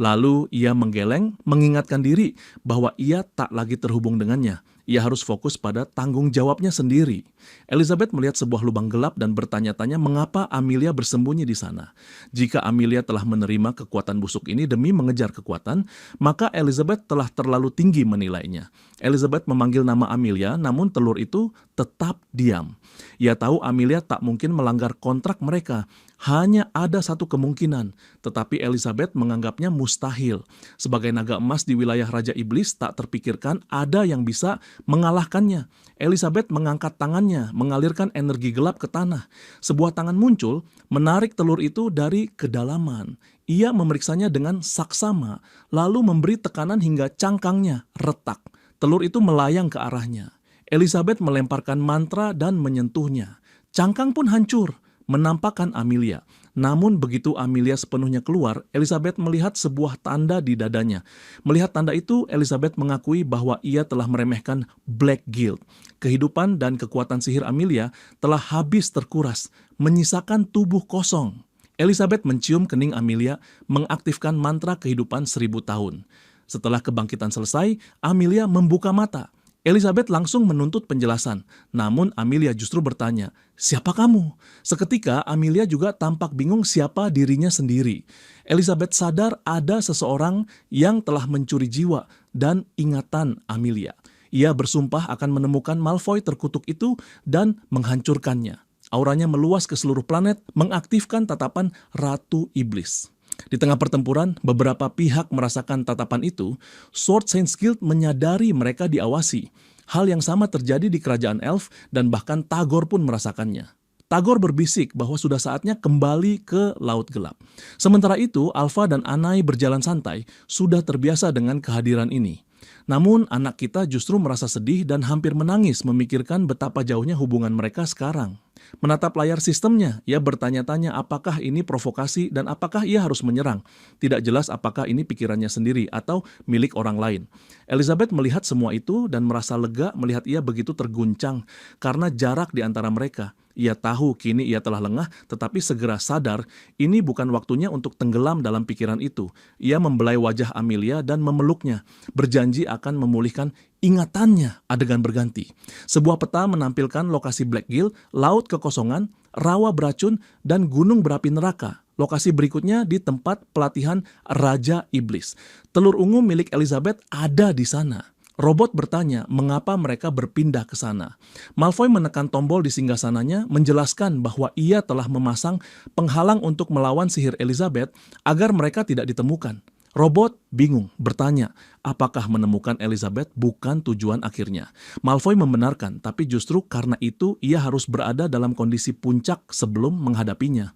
Lalu ia menggeleng, mengingatkan diri bahwa ia tak lagi terhubung dengannya. Ia harus fokus pada tanggung jawabnya sendiri. Elizabeth melihat sebuah lubang gelap dan bertanya-tanya mengapa Amelia bersembunyi di sana. Jika Amelia telah menerima kekuatan busuk ini demi mengejar kekuatan, maka Elizabeth telah terlalu tinggi menilainya. Elizabeth memanggil nama Amelia, namun telur itu tetap diam. Ia tahu Amelia tak mungkin melanggar kontrak mereka. Hanya ada satu kemungkinan, tetapi Elizabeth menganggapnya mustahil. Sebagai naga emas di wilayah Raja Iblis, tak terpikirkan ada yang bisa mengalahkannya. Elizabeth mengangkat tangannya, mengalirkan energi gelap ke tanah. Sebuah tangan muncul, menarik telur itu dari kedalaman. Ia memeriksanya dengan saksama, lalu memberi tekanan hingga cangkangnya retak. Telur itu melayang ke arahnya. Elizabeth melemparkan mantra dan menyentuhnya. Cangkang pun hancur, menampakkan Amelia. Namun begitu Amelia sepenuhnya keluar, Elizabeth melihat sebuah tanda di dadanya. Melihat tanda itu, Elizabeth mengakui bahwa ia telah meremehkan Black Guild. Kehidupan dan kekuatan sihir Amelia telah habis terkuras, menyisakan tubuh kosong. Elizabeth mencium kening Amelia, mengaktifkan mantra kehidupan 1000 tahun. Setelah kebangkitan selesai, Amelia membuka mata. Elizabeth langsung menuntut penjelasan, namun Amelia justru bertanya, "Siapa kamu?" Seketika Amelia juga tampak bingung siapa dirinya sendiri. Elizabeth sadar ada seseorang yang telah mencuri jiwa dan ingatan Amelia. Ia bersumpah akan menemukan Malfoy terkutuk itu dan menghancurkannya. Auranya meluas ke seluruh planet, mengaktifkan tatapan Ratu Iblis. Di tengah pertempuran, beberapa pihak merasakan tatapan itu. Sword Saints Guild menyadari mereka diawasi. Hal yang sama terjadi di kerajaan Elf dan bahkan Tagor pun merasakannya. Tagor berbisik bahwa sudah saatnya kembali ke Laut Gelap. Sementara itu, Alpha dan Anai berjalan santai, sudah terbiasa dengan kehadiran ini. Namun, anak kita justru merasa sedih dan hampir menangis memikirkan betapa jauhnya hubungan mereka sekarang. Menatap layar sistemnya, ia bertanya-tanya apakah ini provokasi dan apakah ia harus menyerang. Tidak jelas apakah ini pikirannya sendiri atau milik orang lain. Elizabeth melihat semua itu dan merasa lega melihat ia begitu terguncang karena jarak di antara mereka. Ia tahu kini ia telah lengah, tetapi segera sadar ini bukan waktunya untuk tenggelam dalam pikiran itu. Ia membelai wajah Amelia dan memeluknya, berjanji akan memulihkan ingatannya. Adegan berganti. Sebuah peta menampilkan lokasi Black Guild, laut kekosongan, rawa beracun, dan gunung berapi neraka. Lokasi berikutnya di tempat pelatihan Raja Iblis. Telur ungu milik Elizabeth ada di sana. Robot bertanya mengapa mereka berpindah ke sana. Malfoy menekan tombol di singgasananya, menjelaskan bahwa ia telah memasang penghalang untuk melawan sihir Elizabeth agar mereka tidak ditemukan. Robot bingung, bertanya, apakah menemukan Elizabeth bukan tujuan akhirnya? Malfoy membenarkan, tapi justru karena itu ia harus berada dalam kondisi puncak sebelum menghadapinya.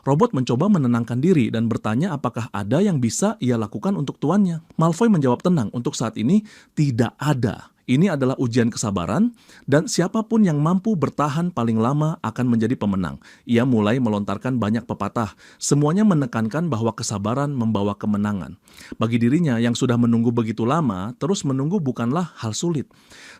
Robot mencoba menenangkan diri dan bertanya apakah ada yang bisa ia lakukan untuk tuannya. Malfoy menjawab tenang, untuk saat ini tidak ada. Ini adalah ujian kesabaran, dan siapapun yang mampu bertahan paling lama akan menjadi pemenang. Ia mulai melontarkan banyak pepatah, semuanya menekankan bahwa kesabaran membawa kemenangan. Bagi dirinya yang sudah menunggu begitu lama, terus menunggu bukanlah hal sulit.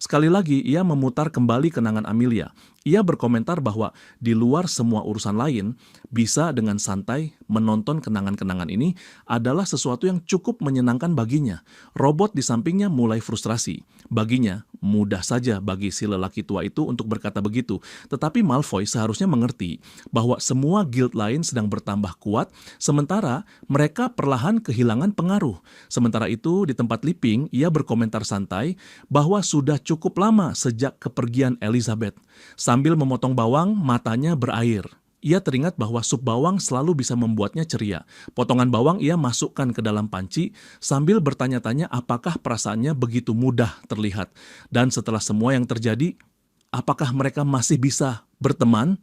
Sekali lagi, ia memutar kembali kenangan Amelia. Ia berkomentar bahwa di luar semua urusan lain, bisa dengan santai menonton kenangan-kenangan ini adalah sesuatu yang cukup menyenangkan baginya. Robot di sampingnya mulai frustrasi. Baginya, mudah saja bagi si lelaki tua itu untuk berkata begitu. Tetapi Malfoy seharusnya mengerti bahwa semua guild lain sedang bertambah kuat, sementara mereka perlahan kehilangan pengaruh. Sementara itu, di tempat Liping, ia berkomentar santai bahwa sudah cukup lama sejak kepergian Elizabeth. Sambil memotong bawang, matanya berair. Ia teringat bahwa sup bawang selalu bisa membuatnya ceria. Potongan bawang ia masukkan ke dalam panci sambil bertanya-tanya apakah perasaannya begitu mudah terlihat. Dan setelah semua yang terjadi, apakah mereka masih bisa berteman?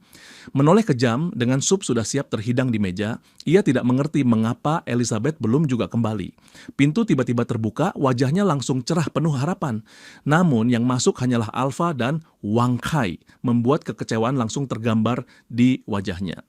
Menoleh ke jam, dengan sup sudah siap terhidang di meja, ia tidak mengerti mengapa Elizabeth belum juga kembali. Pintu tiba-tiba terbuka, wajahnya langsung cerah penuh harapan. Namun yang masuk hanyalah Alpha dan Wang Kai, membuat kekecewaan langsung tergambar di wajahnya.